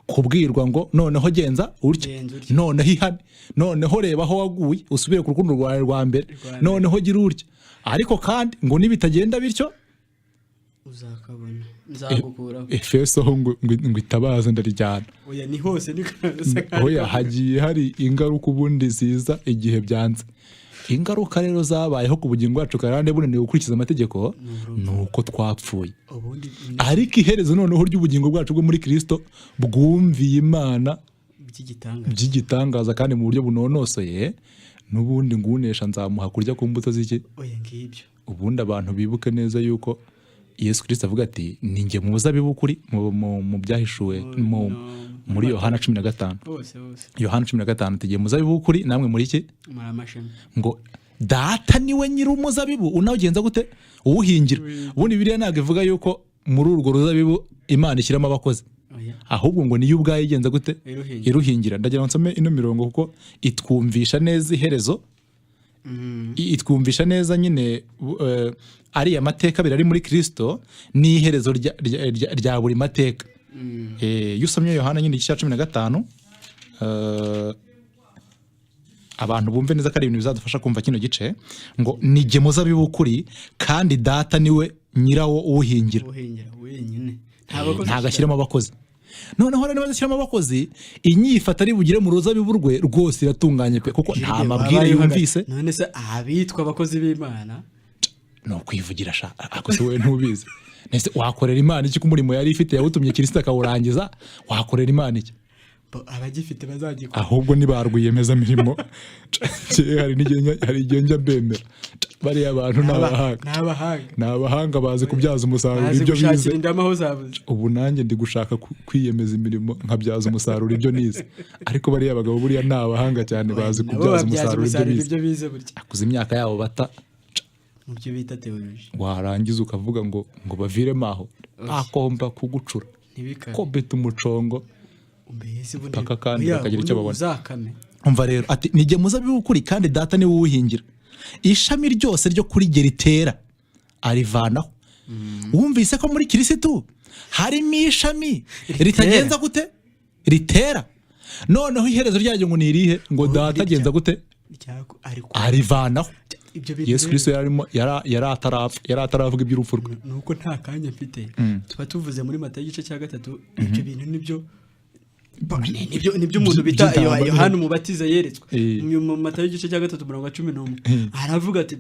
kubwirwa ngo noneho genza urya, noneho ihane, noneho reba aho waguye usubire ku rukundo rwawe rwa mbere, noneho gira urya. Ariko kandi ngo nibitagenda bityo uzakabona nzagukuraho. Efeso ngo itabaza ndarijyana. Oya ni hose oya hagiye hari ingaruka ubundi ziza igihe byanze. Ingaruka rero zabayeho ku bugingo bwacu karande bunaniwe gukurikiza amategeko nuko twapfuye. Ariko iherezo noneho ry'ubugingo bwacu bwo muri Kristo bwumviye Imana by'igitangaza kandi mu buryo bunonosoye. Nubundi ngunesha nzamuha kurya ku mbuto z'iki. Oya ngibyo. Ubundi abantu bibuke neza yuko Yesu Kristo avuga ati ninjye mu muzabibu kuri mu byahishuwe muri Yohana 15. Yohana 15 tigiye muzabibu kuri namwe muri iki? Ngo data niwe nyiri umuzabibu unawugenza gute? Uwuhingira. Ubundi Bibiliya ntabwo ivuga yuko muri urwo ruzabibu Imana ishyiramo abakozi. Ahubwo ngo niyo ubwayo igenza gute? Iruhingira. Ndagira ngo nsome ino mirongo kuko itwumvisha neza iherezo. Itwumvisha neza nyine ari amateka birari muri Kristo n'iherezo rya buri mateka. Yusomye Yohana nyine 15 abantu bumve neza ko ari ibintu bizadufasha kumva kino gice ngo nijye muzabibu kuri kandi data niwe nyirawo uwuhingira. Ntagashyiramo abakozi. noneho rero bazashyiramo abakozi inyifata ari bugire mu ruzabibu rwe rwose iratunganye pe kuko nta mabwire yumvise. none se abitwa abakozi b'Imana no kwivugira sha ako se wowe ntubizi nese wakorera Imana iki kumurimo yari ifite yawutumye Kristo akawurangiza wakorera Imana iki abagifite bazagikora ahubwo nibarwiyemeza mirimo hari igihe njya bemera bari abantu n'abahanga bazi kubyaza umusaruro ibyo bize. Ubu nanjye ndi gushaka kwiyemeza imirimo nkabyaza umusaruro ibyo nize, ariko bari abagabo buriya n'abahanga cyane bazi kubyaza umusaruro ibyo bize. Akuze imyaka yabo bata mu byo bita theology, warangiza ukavuga ngo baviremo aho akomba kugucura ko bita umucongo paka kandi bakagira icyo babona. Umva rero ati nige muzabibu ukuri kandi data ni wuhingira, ishami ryose ryo kuri geritera arivanaho. Wumvise ko muri Kristo harimo ishami ritagenza gute ritera, noneho iherezo ryaje ngo nirihe ngo data agenza gute arivanaho. Yesu Kristo yari ataravuga iby'urupfu rwe, nuko nta kanya mfite. Tuba tuvuze muri Matayo igice cya 3 ibyo bintu nibyo umuntu bita Yohana umubatiza yeretswe mu Matayo igice cya 3:11 aravuga ati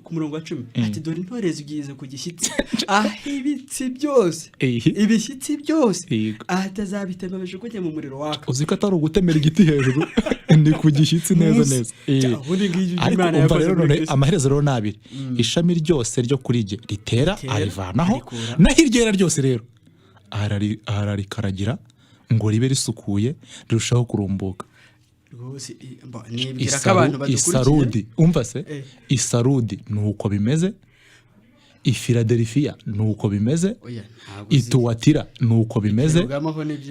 ku murongo wa 10 ati dore intore zigize ku gishyitsi ibitsi byose ibishyitsi byose atazabitema bajugunye mu muriro waka. Uziko atari ugutemera igiti hejuru ndi ku gishyitsi neza. Ariko rero none amaherezo rero nabiri ishami ryose ryo kuri je ritera arivanaho, na hiryera ryose rero ararikaragira ngo ribe risukuye rirushaho kurumbuka. Isarudi umva se Isarudi nuko bimeze, Ifiladelfiya nuko bimeze, Ituwatira nuko bimeze,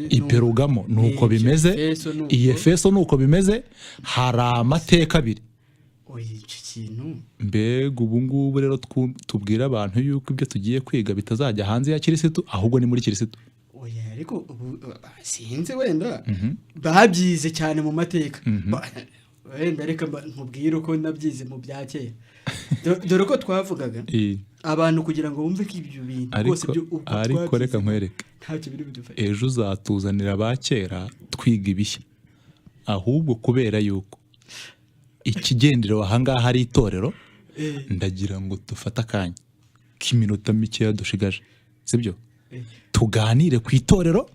Iperugamo nuko bimeze, Efeso nuko bimeze. Hari amateka abiri. Mbega ubu ngubu rero tubwira abantu yuko ibyo tugiye kwiga bitazajya hanze ya Kristo ahubwo ni muri Kristo. Ariko sinzi wenda babyize cyane mu mateka, wenda reka nkubwire uko nabyize mu bya kera. Dore ko twavugaga abantu kugira ngo bumve ko ibyo bintu rwose ariko reka nkwereke ntacyo biri bidufashe. Ejo uzatuzanira abakera twiga ibishya, ahubwo kubera yuko ikigendero ahangaha hari itorero, ndagira ngo dufate akanya k'iminota mikeya dushigaje, sibyo? Tuganire ku itorero,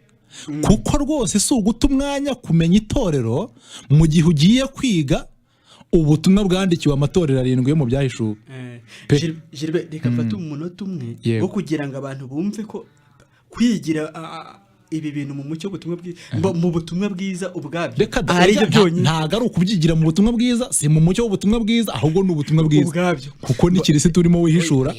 kuko rwose si uguta umwanya kumenya itorero mu gihe ugiye kwiga ubutumwa bwandikiwe amatorero 7 yo mu byahishuwe. Gilbert, reka mfate umunota umwe wo kugira ngo abantu bumve ko kwigira ibi bintu mu mucyo butumwa bwiza mu butumwa bwiza ubwabyo ari byo byonyine. Ntago ari ukubyigira mu butumwa bwiza, si mu mucyo w'ubutumwa bwiza, ahubwo ni ubutumwa bwiza ubwabyo, kuko ni Kristo urimo wihishura.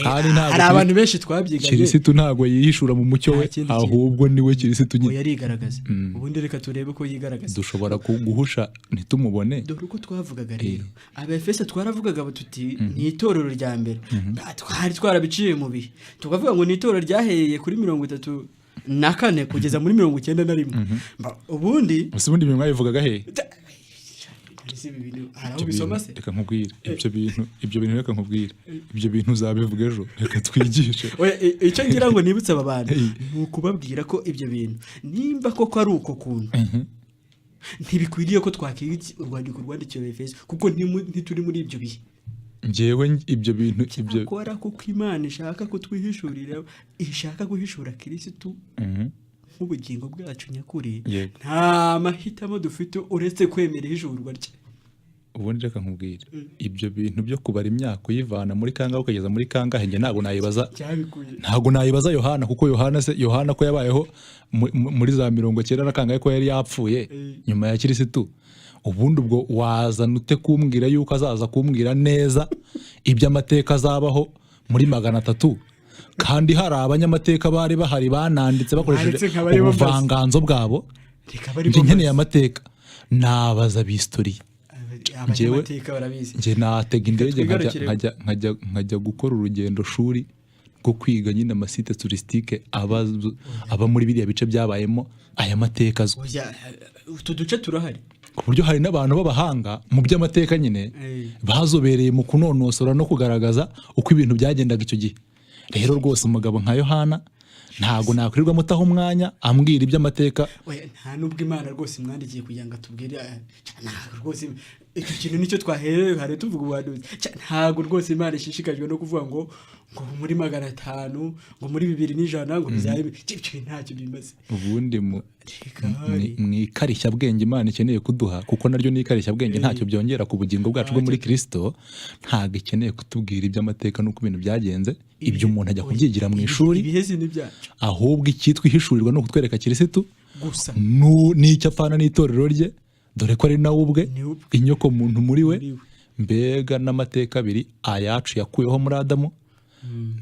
Hari abantu benshi twabyiganye, Kristo ntago yihishura mu mucyo we, ahubwo ni we Kristo nyine yarigaragaza. Ubundi reka turebe ko yigaragaza. Dushobora guhusha ntitumubone. Dore uko twavugaga rero Abefeso twaravugaga tuti ni itorero rya mbere, twari twarabiciye mu bihe tukavuga ngo ni itorero ryaheye kuri 34 kugeza muri 91. Ubundi bintu mwabivugaga he? Araho bisoma se? Reka nkubwire ibyo bintu reka nkubwire ibyo bintu uzabivuga ejo, reka twigishe. Icyo ngira ngo nibutse aba bantu ni ukubabwira ko ibyo bintu nimba koko ari uko kuntu ntibikwiriye ko twakiga urwandiko rwandikiwe Efeso, kuko ntituri muri ibyo bihe. Njyewe ibyo bintu akora kuko Imana ishaka ko twihishurira, ishaka guhishura Kristo nk'ubugingo bwacu nyakuri. Nta mahitamo dufite uretse kwemera ihishurwa rye. Ubundi reka nkubwire ibyo bintu byo kubara imyaka uyivana muri kangahe ukageza muri kangahe, njye ntago nayibaza Yohana, kuko Yohana ko yabayeho muri za 90 na kangahe ko yari yapfuye nyuma ya Kristo. Ubundi ubwo wazana ute kumbwira yuko azaza kumbwira neza iby'amateka azabaho muri 300, kandi hari abanyamateka bari bahari bananditse bakoresheje ubuvanganzo bwabo. Nkeneye amateka nabaza b'historiye. Njye natega indege nkajya gukora urugendo shuri rwo kwiga nyine amasite turisitike aba muri biriya bice byabayemo aya mateka azwi. Utu duce turahari, ku buryo hari n'abantu b'abahanga mu by'amateka nyine bazobereye mu kunonosora no kugaragaza uko ibintu byagendaga icyo gihe. Rero rwose umugabo nka Yohana ntago nakwirirwa mutaho umwanya ambwira iby'amateka. Oya, nta nubwo Imana rwose imwandikiye kugira ngo atubwire ntago rwose icyo kintu nicyo twahereye hari tuvuga ubuhanuzi. Ntago rwose Imana ishishikajwe no kuvuga ngo muri 500 ngo muri 200 ngo bizabe ibyo ntacyo bimaze. Ubundi mu ikarishya bwenge Imana ikeneye kuduha, kuko naryo ni ikarishya bwenge ntacyo byongera ku bugingo bwacu bwo muri Kristo, ntago ikeneye kutubwira iby'amateka nuko ibintu byagenze. Ibyo umuntu ajya kubyigira mu ishuri, ibihezi ni byacu. ahubwo icyitwa ihishurirwa no kutwereka Kristo Gusa n'icyo apfana n'itorero rye, dore ko ari nawe ubwe inyoko muntu muri we. Mbega n'amateka abiri, ayacu yakuyeho muri Adamu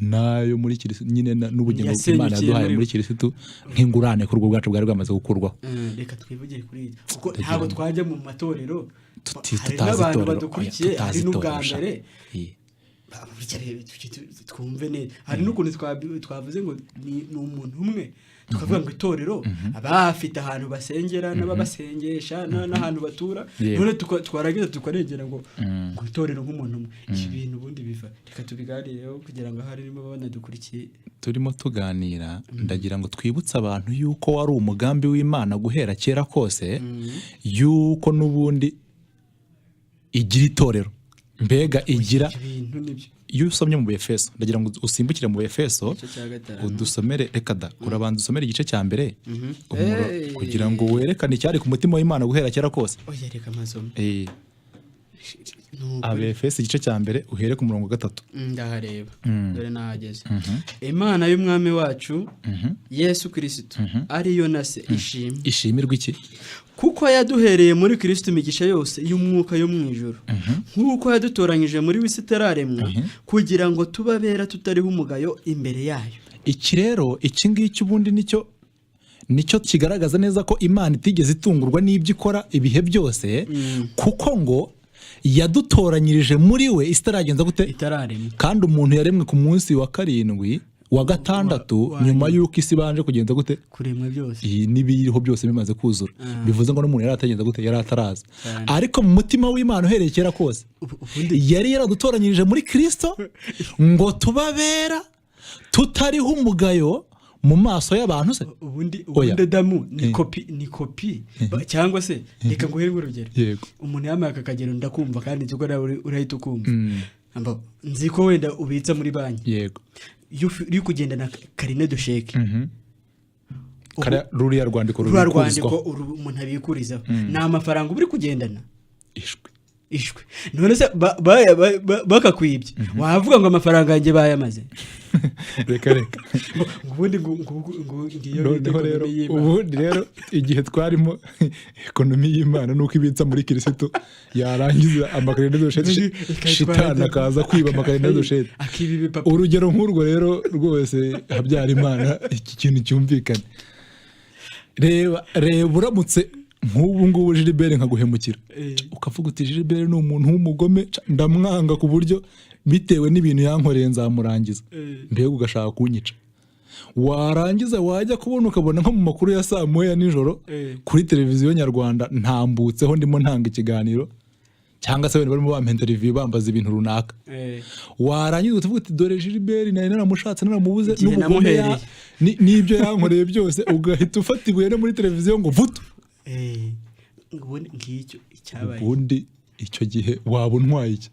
nayo muri Kristo nyine, n'ubugingo bw'Imana yaduhaye muri Kristo nk'ingurane ku rwo bwacu bwari bwamaze gukurwaho. Reka twivugire kuri ibyo kuko ntabwo twajya mu matorero tutazi abantu itorero, badukurikiye, hari n'ubwa itorero, mbere twumve neza. Hari n'ukuntu twavuze ngo ni umuntu umwe, tukavuga ngo itorero abafite ahantu basengera n'ababasengesha n'ahantu batura, none twaragize tukarengera ngo itorero nk'umuntu umwe. Ibi bintu ubundi biva, reka tubiganireho kugira ngo harimo banadukurikiye. Turimo tuganira, ndagira ngo twibutse abantu yuko wari umugambi w'Imana guhera kera kose, yuko n'ubundi igira itorero. Mbega igira, iyo usomye mu Efeso, ndagira ngo usimbukire mu Efeso udusomere, reka da urabanza usomere igice cya mbere kugira ngo werekane icyari ku mutima w'Imana guhera kera kose. Oya, reka masomo. Efeso igice cya mbere uhere ku murongo 3. Ndahareba dore nahageze. Imana y'umwami wacu Yesu Kristo ariyo na se ishimirwa iki? Kuko yaduhereye muri Kristo imigisha yose y'umwuka yo mu ijuru, nk'uko yadutoranyije muri w'isi itararemwa, kugira ngo tubabera tutariho umugayo imbere yayo. Iki rero, iki ngiki ubundi nicyo kigaragaza neza ko Imana itigeze itungurwa n'ibyo ikora ibihe byose, kuko ngo yadutoranyirije muri we istaragenza gute? Itararemwa. Kandi umuntu yaremwe ku munsi wa 7 wa 6 nyuma y'uko isi banje kugenza gute? Kuremwa byose. N'ibiriho byose bimaze kuzura. Bivuze ngo n'umuntu yari atagenza gute? Yari ataraza. Ariko mu mutima w'Imana uhereye kera kose yari yaradutoranyirije muri Kristo ngo tubabera tutariho umugayo mu maso y'abantu se. Ubundi Adamu ni kopi cyangwa se reka nguhere urugero. Umuntu yamaye akagero ndakumva kandi nzi ko urahita ukumva. Nzi ko wenda ubitsa muri banki. Yego. Uri kugenda na karine de sheke. Ruriya rwandiko umuntu abikurizaho. Ni amafaranga uri kugendana. Ishwe. None se bakakwibye. Wavuga ngo amafaranga yanjye bayamaze. Reka. Ubundi ubundi rero igihe twarimo ekonomi y'Imana nuko ibitsa muri Kristo, yarangiza amakarine doshete shitana akaza kwiba amakarine doshete. Urugero nk'urwo rero rwose habyara Imana, iki kintu cyumvikane. Reba uramutse nk'ubu ngubu Gilbert nkaguhemukira, ukavuga uti Gilbert ni umuntu w'umugome, ndamwanga ku buryo bitewe n'ibintu yankoreye nzamurangiza, mbega ugashaka kunyica. Warangiza wajya kubona ukabona nko mu makuru ya saa moya nijoro kuri televiziyo nyarwanda ntambutseho ndimo ntanga ikiganiro, cyangwa se wenda barimo bampa interview bambaza ibintu runaka. Warangiza ukavuga uti dore Gilbert nari naramushatse naramubuze n'ubugome n'ibyo yankoreye byose, ugahita ufata ibuye no muri televiziyo ngo vuto. Ubundi icyo gihe waba untwaye iki?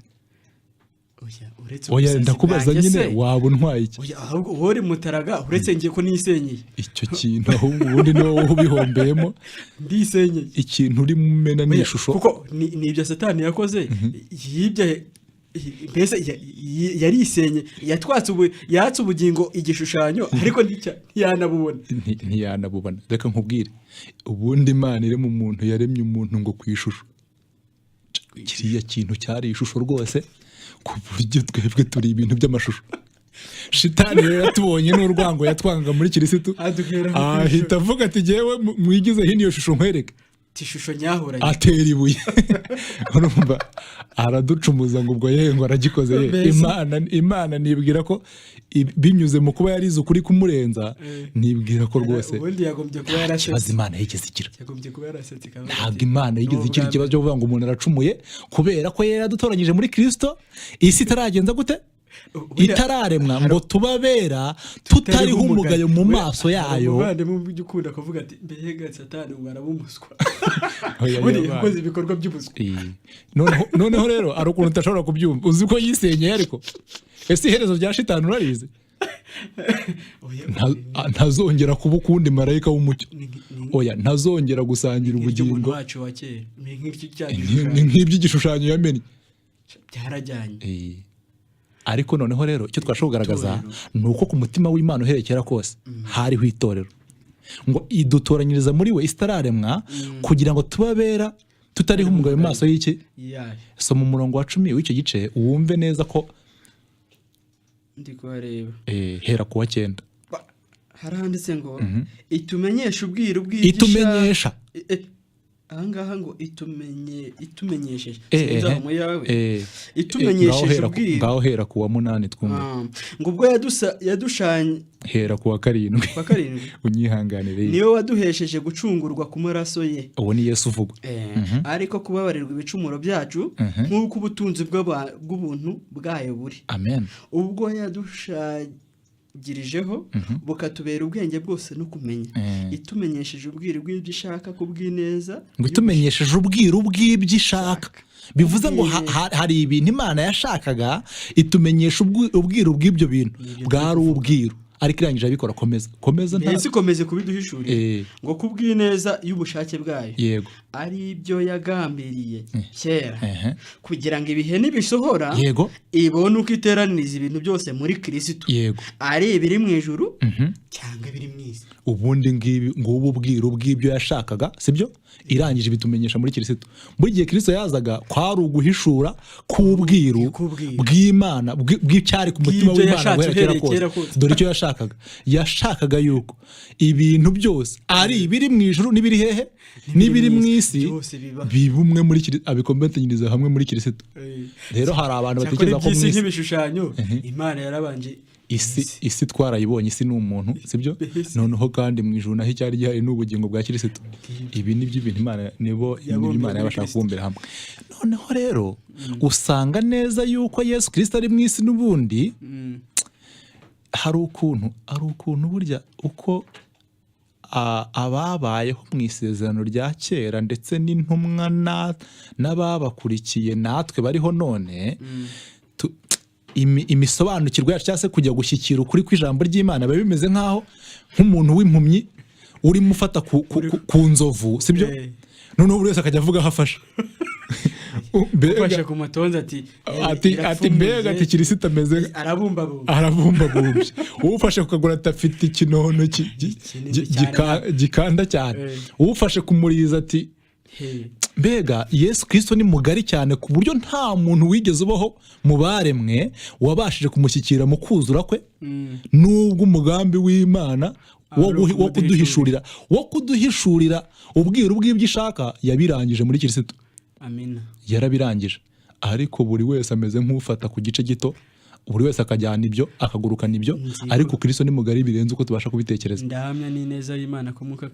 Oya ndakubaza nyine, waba untwaye iki? Ahubwo uhore mutaraga uretse ngiye ko nisenyeye icyo kintu, ahubwo ubundi niwo ubihombeyemo. Ndisenyeye ikintu uri mumena n'ishusho, kuko ni ibyo Satani yakoze. Yibye mbese yarisenye, yatse ubugingo igishushanyo, ariko ntiyanabubona. Reka nkubwire, ubundi Imana iri mu muntu yaremye umuntu ngo kwishusho. Kiriya kintu cyari ishusho rwose, ku buryo twebwe turi ibintu by'amashusho. Shitani rero yatubonye n'urwango yatwanga muri Kristo, ahita avuga ati jewe mwigize hino iyo shusho nkwereke. Ishusho nyahuranye atera ibuye. Urumva araducumuza ngo ubwo yewe ngo aragikoze ye. Imana nibwira ko binyuze mu kuba yarize ukuri kumurenza, nibwira ko rwose ubundi yagombye kuba yarasetse. Ikibazo Imana yigeze igira, yagombye kuba yarasetse. Ntabwo Imana yigeze igira ikibazo cyo kuvuga ngo umuntu aracumuye kubera ko yari yadutoranyije muri Kristo, isi itaragenza gute? itararemwa ngo tubabera tutariho umugayo mu maso yayo. Umuvande mu by'ukunda kuvuga ati mbega Satani barabumuswa. Buri yakoze ibikorwa by'ubuswa. Noneho rero ari ukuntu utashobora kubyumva. Uzi ko yisenyeye ariko ese iherezo rya shitani urarize? Ntazongera kuba ukundi marayika w'umucyo. Oya, ntazongera gusangira ubugingo. Ni nk'iby'igishushanyo yamenye. Byarajyanye. Ariko noneho rero icyo twashobora kugaragaza ni uko ku mutima w'Imana uherekera kose hariho itorero, ngo idutoranyiriza muri we itararemwa kugira ngo tubabera tutariho umugayo mu maso y'iki. Soma umurongo wa 10 w'icyo gice wumve neza ko ndi kuhareba. Hera ku wa 9 haranditse ngo itumenyesha ubwiru itumenyesha. Ahangaha ngo itumenyesheje sinzaho yawe itumenyesheje ubwiru. Ngaho hera ku wa 8 twumva ngo ubwo yadushanye. Hera ku wa 7 unyihanganire. Niyo waduhesheje gucungurwa ku maraso ye. Uwo ni Yesu uvuga. Ariko kubabarirwa ibicumuro byacu nk'uko ubutunzi bw'ubuntu bwayo buri. Amen. Ubwo yadushagirijeho bukatubera ubwenge bwose no kumenya. Itumenyesheje ubwiru bw'ibyo ishaka kubw'ineza. Ngo itumenyesheje ubwiru bw'ibyo ishaka. Bivuze ngo hari ibintu Imana yashakaga itumenyesha ubwiru bw'ibyo bintu. Bwari ubwiru. Ariko irangije abikora komeza nta isi komeze kubiduhishurira ngo kubw'ineza y'ubushake bwayo. Yego. Ari byo yagambiriye kera kugira ngo ibihe nibisohora ibone uko iteraniriza ibintu byose muri Kristo. Yego. Ari ibiri mu ijuru cyangwa ibiri mu isi. Ubundi ngubu ubwiru bw'ibyo yashakaga sibyo irangije bitumenyesha muri Kristo. Muri gihe Kristo yazaga kwari uguhishura k'ubwiru bw'Imana bw'icyari ku mutima w'Imana guherekera kose. Dore icyo yashakaga yuko ibintu byose ari ibiri mu ijuru n'ibiri hehe n'ibiri mu isi bibumwe muri abikompetanyiriza hamwe muri Kristo. Rero hari abantu batekereza ko mu isi nk'ibishushanyo Imana yarabanje isi twarayibonye. Isi ni umuntu sibyo, noneho kandi mu ijuru naho icyari gihari n'ubugingo bwa Kristo. Ibi ni by'ibintu Imana Imana yabashaka kubumbira hamwe. Noneho rero usanga neza yuko Yesu Kristo ari mu isi n'ubundi hari ukuntu burya uko ababayeho mu isezerano rya kera ndetse n'intumwa n'ababakurikiye natwe bariho none imisobanukirwa yacu cyangwa se kujya gushyikira ukuri kw'ijambo ry'Imana biba bimeze nk'umuntu w'impumyi urimo ufata ku nzovu sibyo. Noneho buri wese akajya avuga aho afashe. Ufashe ku matonzi ati mbega ati Kristo ameze arabumbabumbye. Ufashe ku kaguru afite ikinono gikanda cyane. Ufashe ku murizo ati mbega Yesu Kristo ni mugari cyane ku buryo nta muntu wigeze ubaho mu baremwe wabashije kumushyikira mu kuzura kwe. Nubwo umugambi w'Imana wo kuduhishurira ubwiru bw'ibyo ishaka yabirangije muri Kristo. Amina. Yarabirangije. Ariko buri wese ameze nk'ufata ku gice gito, buri wese akajyana ibyo akagurukana ibyo. Ariko Kristo ni mugari birenze uko tubasha kubitekereza. Ndahamya n'ineza y'Imana ko muka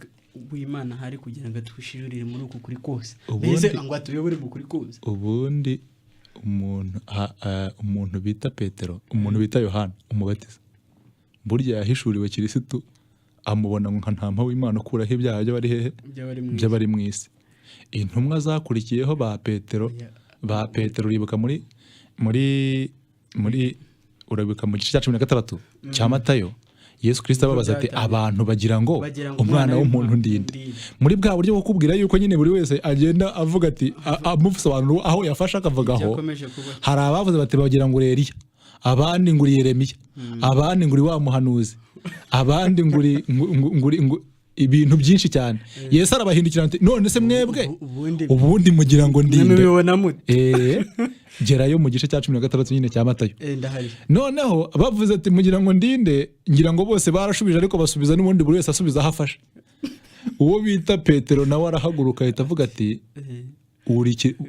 w'Imana hari kugira ngo twishurire muri uku kuri kose. Mbese ngo atuyobore mu kuri kose. Ubundi umuntu bita Petero, umuntu bita Yohana umubatiza, burya yahishuriwe Kristo amubona nka ntama w'Imana ukuraho ibyaha by'abari hehe by'abari mu isi. Intumwa zakurikiyeho ba Petero uribuka muri urabuka mu gice cya 16 cya Matayo. Yesu Kristo ababaza ati abantu bagira ngo umwana w'umuntu ndinde. Muri bwa buryo bwo kubwira yuko nyine buri wese agenda avuga ati amusobanura aho yafasha akavugaho. Hari abavuze bati bagira ngo Eliya, abandi nguri Yeremiya, abandi nguri wa muhanuzi, abandi nguri ibintu byinshi cyane. Yesu arabahindukira ati none se mwebwe ubundi mugira ngo ndinde. Gerayo mu gice cya 16 nyine cya Matayo. Noneho bavuze ati mugira ngo ndinde, ngira ngo bose barashubije ariko basubiza n'ubundi buri wese asubiza aho afashe. Uwo bita Petero nawe arahaguruka ahita avuga ati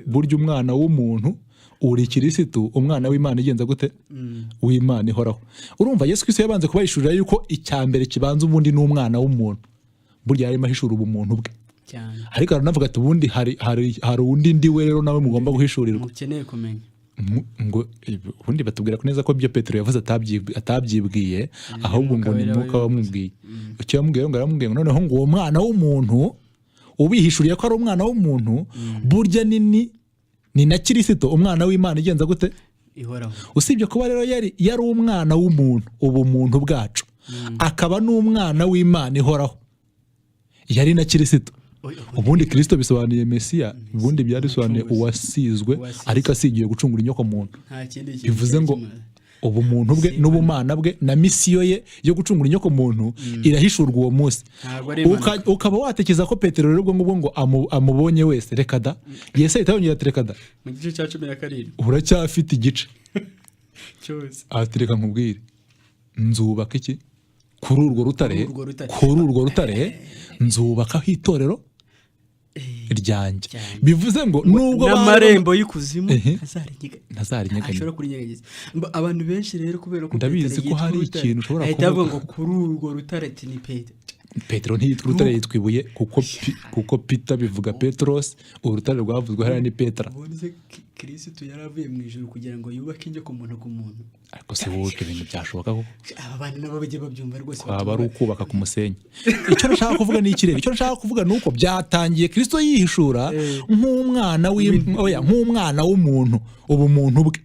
burya umwana w'umuntu uri Kristo, umwana w'Imana igenza gute w'Imana ihoraho. Urumva Yesu Kristo yabanze kubayishurira yuko icyambere kibanza ubundi n'umwana w'umuntu. Burya yarimo ahishura ubumuntu bwe cyane. Ariko aranavuga ati ubundi hari undi ndi we rero nawe mugomba guhishurirwa. Mukeneye kumenya. ngo ubundi batubwira ko neza ko ibyo Petero yavuze atabyibwiye ahubwo ngo ni Mwuka wamubwiye. Icyo yamubwiye ngo aramubwiye ngo noneho ngo uwo mwana w'umuntu ubihishuriye ko ari umwana w'umuntu burya ni na Kristo umwana w'Imana igenza gute ihoraho. Usibye kuba rero yari umwana w'umuntu ubumuntu bwacu akaba n'umwana w'Imana ihoraho yari na Kristo. Ubundi Kristo bisobanuye Mesiya, ubundi byarisobanuye uwasizwe ariko asigiye gucungura inyoko muntu. Bivuze ngo ubumuntu bwe n'ubumana bwe na misiyo ye yo gucungura inyoko muntu irahishurwa uwo munsi. Ukaba watekereza ko Petero rero ubwo ngo amubonye wese reka da Yesu ahita yongera ati reka da mu gice cya 17 uracyafite igice cyose atereka nkubwire nzubaka iki kuri urwo rutare nzubakaho itorero ryanjye. Bivuze ngo nubwo n'amarembo y'ikuzimu ntazarinyeganyeza ashobora kurinyeganyeza. Abantu benshi rero kubera ko ndabizi ko hari ikintu ushobora kuvuga ngo kuri urwo rutare ni Petero ntiyitwa urutare yitwa ibuye kuko Peter bivuga Petros, urutare rwavuzwe hariya ni Petra. Kristo yaravuye mu ijuru kugira ngo yubake inyoko muntu ku muntu. Ariko se wowe ibintu byashoboka ko abantu nabo bajye babyumva rwose kwaba ari ukubaka ku musenyi. Icyo nashaka kuvuga ni ikirere, icyo nashaka kuvuga nuko byatangiye Kristo yihishura nk'umwana w'umuntu ubumuntu bwe.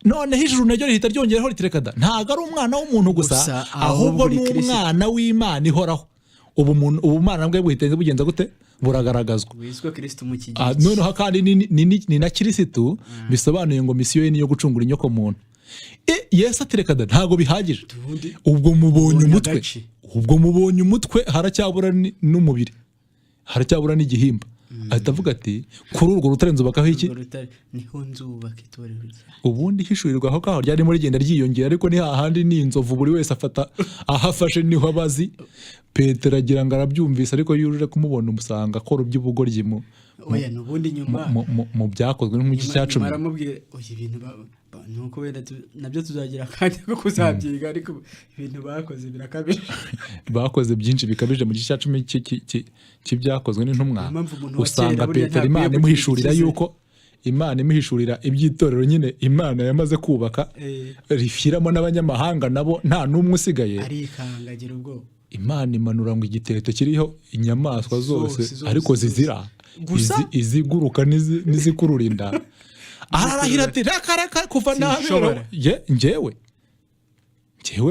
Noneho ijuru naryo rihita ryongeraho ritirekada ntago ari umwana w'umuntu gusa ahubwo n'umwana w'Imana ihoraho. Ubumana bwe buhitenze bugenza gute buragaragazwa. Wiswe Kristo mu kigiki. Noneho kandi ni na Kristo bisobanuye ngo misiyo ye ni yo gucungura inyoko muntu. Yesu atirekada ntago bihagije. Ubwo mubonye umutwe haracyabura n'umubiri, haracyabura n'igihimba. Ahita avuga ati kuri urwo rutare nzubakaho iki niho nzubaka itorero ryanjye. Ubundi hishurirwa aho kaho ryarimo rigenda ryiyongera ariko ni hahandi ni inzovu buri wese afata ahafashe niho abazi. Petero agira ngo arabyumvise ariko yuruje kumubona umusanga akora iby'ubugoryi oya nubundi nyuma mu byakozwe nk'iki cya 10 maramubwira oya ibintu nuko wenda nabyo tuzagira kandi ko kuzabyiga ariko ibintu bakoze birakabije bakoze byinshi bikabije mu gice cya 10 cy'ibyakozwe n'intumwa. Usanga Petero Imana imuhishurira yuko Imana imuhishurira iby'itorero nyine Imana yamaze kubaka rifiramo n'abanyamahanga nabo nta n'umwe usigaye arikangagira ubwo. Imana imanura ngo igiteto kiriho inyamaswa zose ariko zizira iziguruka n'izikururinda. Ararahira ati reka kuva naho njyewe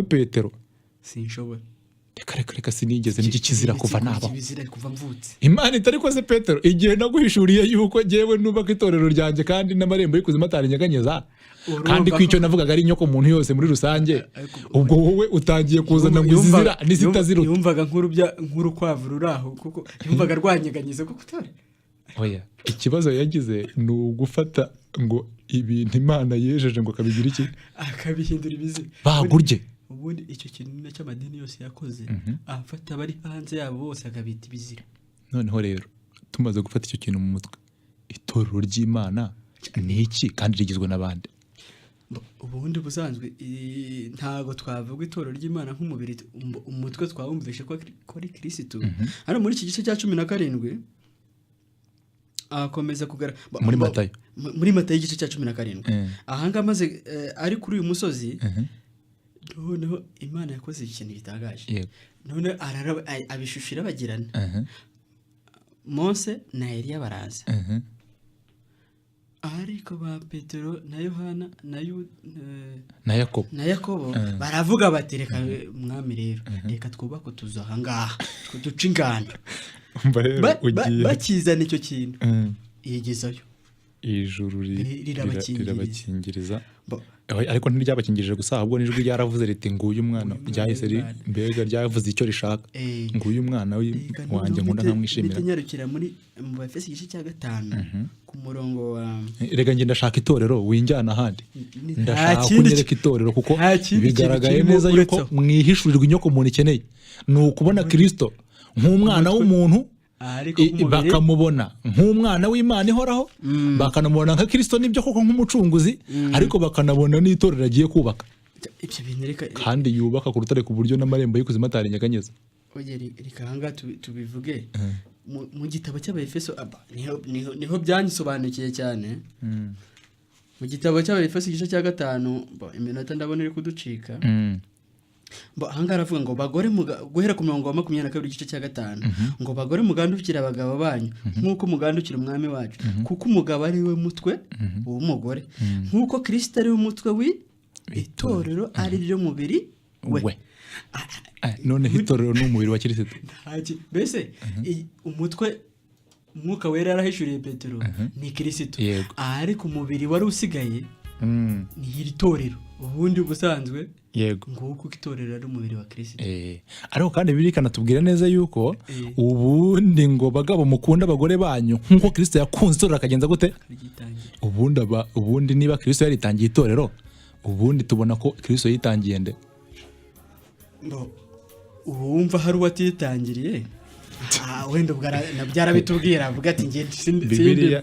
Petero sinshobora reka sinigeze n'ikizira kuva nabaho. Imana itari koze Petero igihe naguhishuriye yuko njyewe nubaka itorero ryanjye kandi n'amarembo y'ikuzimu atarinyeganyeza kandi kwicyo navugaga ari inyoko muntu yose muri rusange. Ubwo wowe utangiye kuzana ngo izizira n'izitazira. Yumvaga nk'urukwavu ruraho kuko yumvaga rwanyeganyeza kuko utari oya. Ikibazo yagize ni ugufata ngo ibintu Imana yejeje ngo akabigira iki akabihindura ibizi bagurye. Ubundi icyo kintu cy'amadini yose yakoze afata bari hanze yabo bose akabita ibizira. Noneho rero tumaze gufata icyo kintu mu mutwe itorero ry'Imana ni iki kandi rigizwe n'abandi. Ubundi busanzwe ntago twavuga itorero ry'Imana nk'umubiri umutwe twawumvishe ko ari Kristo. Hano muri iki gice cya 17 akomeza muri Matayo igice cya 17 ahanga maze ari kuri uyu musozi noneho Imana yakoze ikintu gitangaje. None abishushira bagirana Mose na Eliya baraza ariko ba Petero na Yohana na Yakobo baravuga bati reka mwami rero reka twubako tuzaha ngaha duca ingando bakizana icyo kintu yigezayo ijuru rirabakingiriza. Ariko ntiryabakingirije gusa ahubwo n'ijwi ryaravuze riti nguyu umwana ryahise mbega ryavuze icyo rishaka nguyu umwana wanjye nkunda nkamwishimira. Nyarukira mu Efeso igice cya 5 ku murongo wa rega nge ndashaka itorero winjyana ahandi ndashaka kunyereka itorero kuko bigaragaye neza yuko mwihishurirwa inyoko umuntu ikeneye ni ukubona Kristo nk'umwana w'umuntu bakamubona nk'umwana w'Imana ihoraho bakanamubona nka Kristo nibyo koko nk'umucunguzi ariko bakanabona n'itorero agiye kubaka kandi yubaka ku rutare ku buryo n'amarembo y'ikuzimu atarinyeganyeza. Reka hanga tubivuge mu gitabo cy'Abefeso niho byanyisobanukiye cyane. mu gitabo cy'Abefeso igice cya 5 iminota ndabona iri kuducika. Ahangaha aravuga ngo bagore guhera ku murongo wa 22 igice cya 5 ngo bagore mugandukira abagabo banyu nk'uko mugandukira umwami wacu kuko umugabo ari we mutwe w'umugore nk'uko Kristo ari we mutwe w'itorero ari ryo mubiri we. None itorero n'umubiri wa Kristo mbese umutwe umwuka wera yarahishuriye Petero ni Kristo ariko umubiri wari usigaye ni iri torero ubundi busanzwe yego nguko itorero ari umubiri wa Kristo. Ariko kandi birikana tubwira neza yuko ubundi ngo bagabo mukunda abagore banyu nkuko Kristo yakunze itorero akagenza gute ubundi niba Kristo yaritangiye itorero ubundi tubona ko Kristo yitangiye nde wumva hari uwatitangiriye wenda byarabitubwira avuga ati ngiye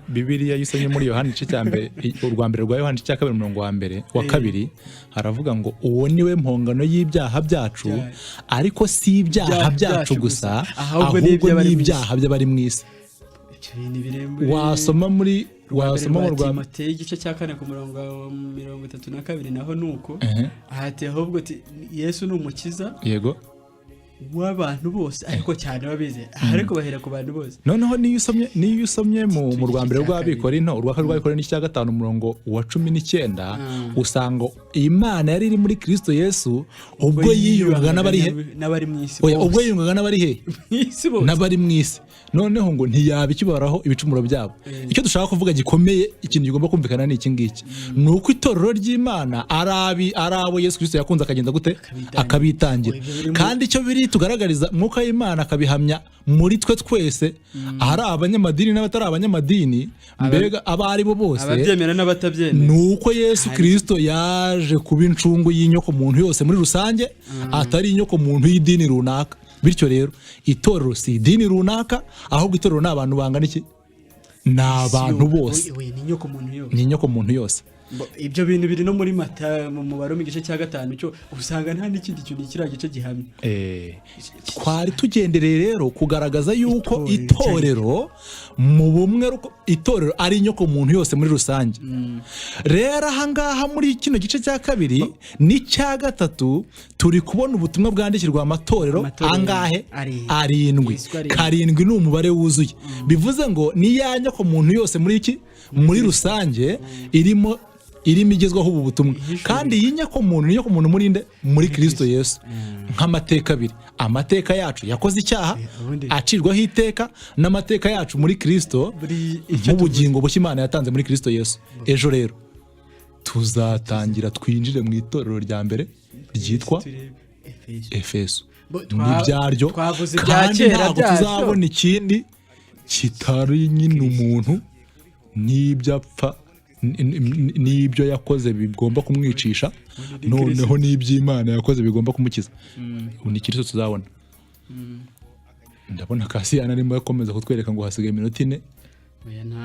Bibiliya yisomye muri Yohana igice cya mbere urwa mbere rwa Yohana igice cya 2 umurongo wa mbere wa kabiri haravuga ngo uwo niwe mpongano y'ibyaha byacu ariko si ibyaha byacu gusa ahubwo n'ibyaha by'abari mu isi. Wasoma mu rwa Timoteyo igice cya 4 ku murongo wa 32 naho nuko ahati ahubwo ati Yesu ni umukiza yego w'abantu bose ariko cyane babize ariko bahera ku bantu bose. Noneho niyo usomye mu rwambere rw'Abikorinto urwaka rw'Abikorinto cya 5 umurongo wa 19 usanga Imana yari iri muri Kristo Yesu ubwo yiyungaga n'abari mu isi ubwo yiyungaga n'abari he n'abari mu isi. Noneho ngo ntiyaba ikibaraho ibicumuro byabo. Icyo dushaka kuvuga gikomeye ikintu gigomba kumvikana ni iki ngiki nuko itorero ry'Imana arabo Yesu Kristo yakunze akagenza gute akabitangira kandi icyo biri tugaragariza mwuka w'Imana akabihamya muri twe twese ahari abanyamadini n'abatari abanyamadini mbega abari bo bose ababyemera n'abatabyemera nuko Yesu Kristo yaje kuba incungu y'inyoko muntu yose muri rusange atari inyoko muntu y'idini runaka. Bityo rero itorero si idini runaka ahubwo itorero n'abantu bangana iki n'abantu bose ni inyoko muntu yose. Ibyo bintu biri no muri Mata mu mubaro mu gice cya 5 cyo usanga nta n'ikindi kintu kira gice gihamye. Twari tugendereye rero kugaragaza yuko itorero mu bumwe itorero ari inyoko muntu yose muri rusange. Rero ahangaha muri kino gice cya 2 n'icya 3 turi kubona ubutumwa bwandikirwa amatorero angahe 7 karindwi ni umubare wuzuye bivuze ngo ni ya nyoko muntu yose muri rusange irimo igezwaho ubu butumwa kandi yinyako muntu muri Kristo Yesu nk'amateka abiri amateka yacu yakoze icyaha acirwaho iteka n'amateka yacu muri Kristo nk'ubugingo bushya Imana yatanze muri Kristo Yesu. Ejo rero tuzatangira twinjire mu itorero rya mbere ryitwa Efeso n'ibyaryo kandi ntabwo tuzabona ikindi kitari nyine umuntu n'ibyo apfa n'ibyo yakoze bigomba kumwicisha noneho n'iby'Imana yakoze bigomba kumukiza. Ubu ni Kristo tuzabona. Ndabona Kasiyana arimo yakomeza kutwereka ngo hasigaye iminota 4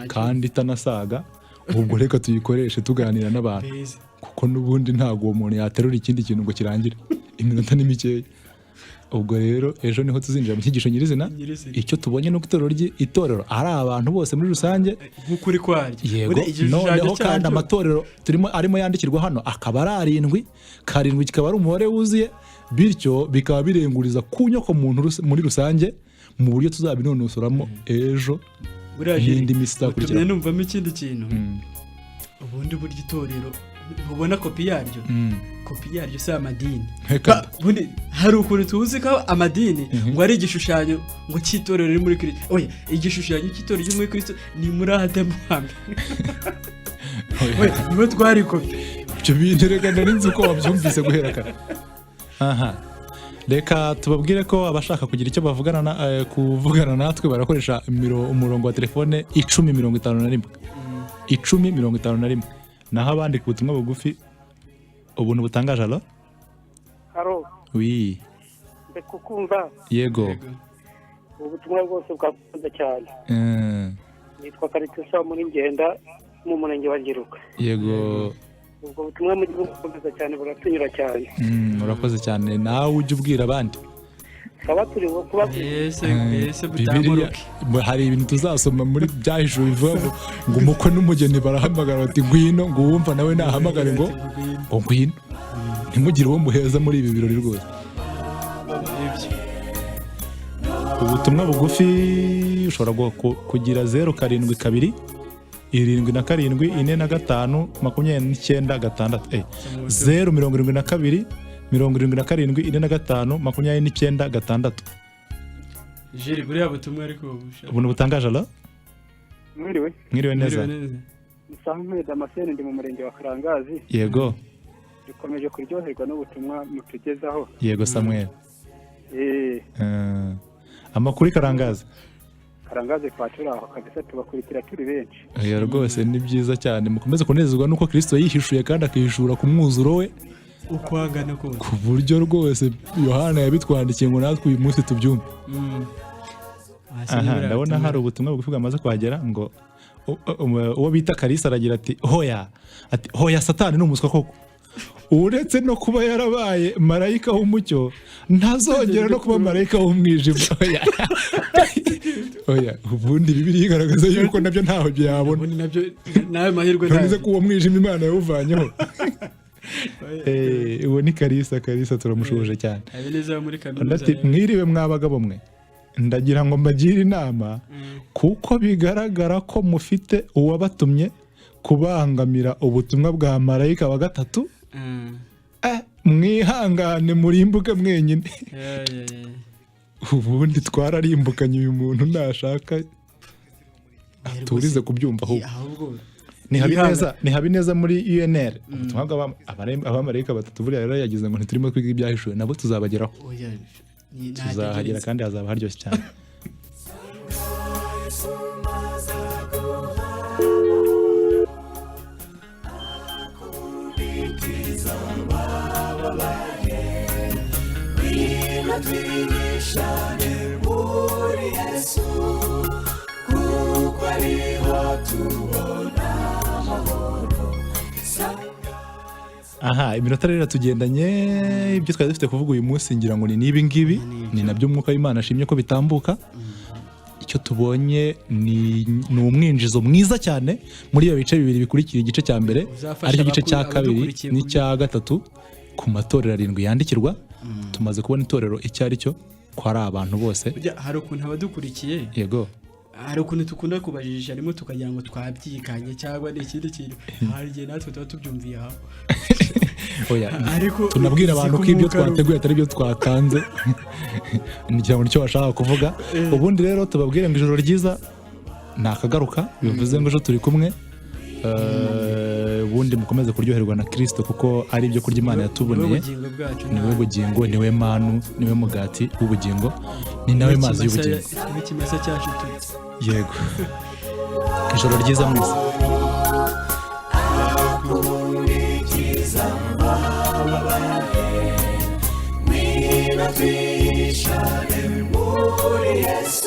kandi itanasaga ubwo reka tuyikoreshe tuganira n'abantu kuko n'ubundi ntago uwo muntu yaterura ikindi kintu ngo kirangire iminota ni mikeya. Ubwo rero ejo niho tuzinjira mu cyigisho nyirizina icyo tubonye no itorero ari abantu bose muri rusange nk'ukuri kwaryo. Yego noneho kandi amatorero arimo yandikirwa hano akaba ari 7 kikaba ari umubare wuzuye bityo bikaba birenguriza ku nyoko muntu muri rusange mu buryo tuzabinonosoramo ejo n'indi misakurikira. Numvamo ikindi kintu ubundi buryo itorero ubona kopi yaryo si amadini. Bundi hari ukuntu tuzi ko amadini ngo ari igishushanyo ngo cy'itorero riri muri Kristo. Oya igishushanyo cy'itorero riri muri Kristo ni muri Adamu hamwe. Oya niwe twari kopi. Ibyo bintu reka ndarinzi ko wabyumvise guhera kare. Reka tubabwire ko abashaka kugira icyo kuvugana natwe barakoresha umurongo wa telefone 1051 1051 naho abandi ku butumwa bugufi ubuntu butangaje. Alo oui ndekukumva yego ubutumwa bwose bwakunze cyane nitwa Karitesa muri Ngenda mu murenge wa Ngiruka. Yego ubwo butumwa mu gihugu bukunze cyane buratunyura cyane. Urakoze cyane nawe ujye ubwira abandi. tukaba turi kubabwira. ese Bibiliya butamuruke. hari ibintu tuzasoma muri byahishuwe bivuga ngo umukwe n'umugeni barahamagara bati ngwino, ngo uwumva nawe nahamagare ngo ngwino. Ntimugire uwo muheza muri ibi birori rwose. Ubutumwa bugufi ushobora kugira 072 7 7 45 26 072 77 45 26. Jiri buriya butumwa ariko Ubuntu butangaje ala? Mwiriwe neza. Musankwe Damascene ndi mu murenge wa Karangazi. Yego. Dukomeje kuryoherwa n'ubutumwa mutugezaho. Yego Samuel. Amakuru Karangazi. Karangazi kwa turaho kabisa tubakurikira turi benshi. Oya rwose ni byiza cyane, mukomeze kunezezwa nuko Kristo yihishuye kandi akihishura ku mwuzuro we ukwangana ko ku buryo rwose Yohana yabitwandikiye ngo natwe uyu munsi tubyumve. Ndabona hari ubutumwa bugufi bwamaze kuhagera ngo uwo bita Kalisa aragira ati hoya Satani ni umuswa koko, uretse no kuba yarabaye marayika w'umucyo ntazongera no kuba marayika w'umwijima. Oya ubundi Bibiliya igaragaza yuko nabyo ntaho byabona, nabyo nawe mahirwe ntaze ko uwo mwijima Imana yawuvanyeho. Uwo ni Kalisa turamushuje cyane. Mwiriwe mwabagabo mwe, ndagira ngo mbagire inama kuko bigaragara ko mufite uwabatumye kubangamira ubutumwa bwa marayika wa gatatu. Mwihangane murimbuke mwenyine. Ubundi twararimbukanye, uyu muntu nashaka turize kubyumva ahubwo. Ni Habineza muri UNR. Ubutumwa bw'abamarayika batatu buriya rero yagize ngo ntiturimo kwiga ibyahishuwe, nabo tuzabageraho. Tuzahagera kandi hazaba haryoshye cyane. Iminota rero tugendanye, ibyo twari dufite kuvuga uyu munsi ngira ngo ni nibi ngibi, ni nabyo umwuka w'Imana ashimye ko bitambuka. Icyo tubonye ni umwinjizo mwiza cyane muri iyo bice bibiri bikurikira igice cya mbere, aricyo gice cya kabiri n'icya gatatu ku matorero 7 yandikirwa. Tumaze kubona itorero icyo ari cyo, ko ari abantu bose. Hari ukuntu abadukurikiye, yego, hari ukuntu tukunda kubajijisha rimwe tukagira ngo twabyikanye cyangwa n'ikindi kintu, hari igihe natwe tuba tubyumviye aho. Tunabwira abantu ko ibyo twateguye atari byo twatanze, ngira ngo nicyo bashaka kuvuga. Ubundi rero tubabwire ngo ijoro ryiza nakagaruka, bivuze ngo ejo turi kumwe. Ubundi mukomeze kuryoherwa na Kristo kuko ari ibyo kurya Imana yatuboneye. Niwe bugingo, niwe manu, niwe mugati w'ubugingo, ni nawe mazi y'ubugingo. N'ikimasa cyacu tuti. Yego. Ijoro ryiza mwese. Yesu,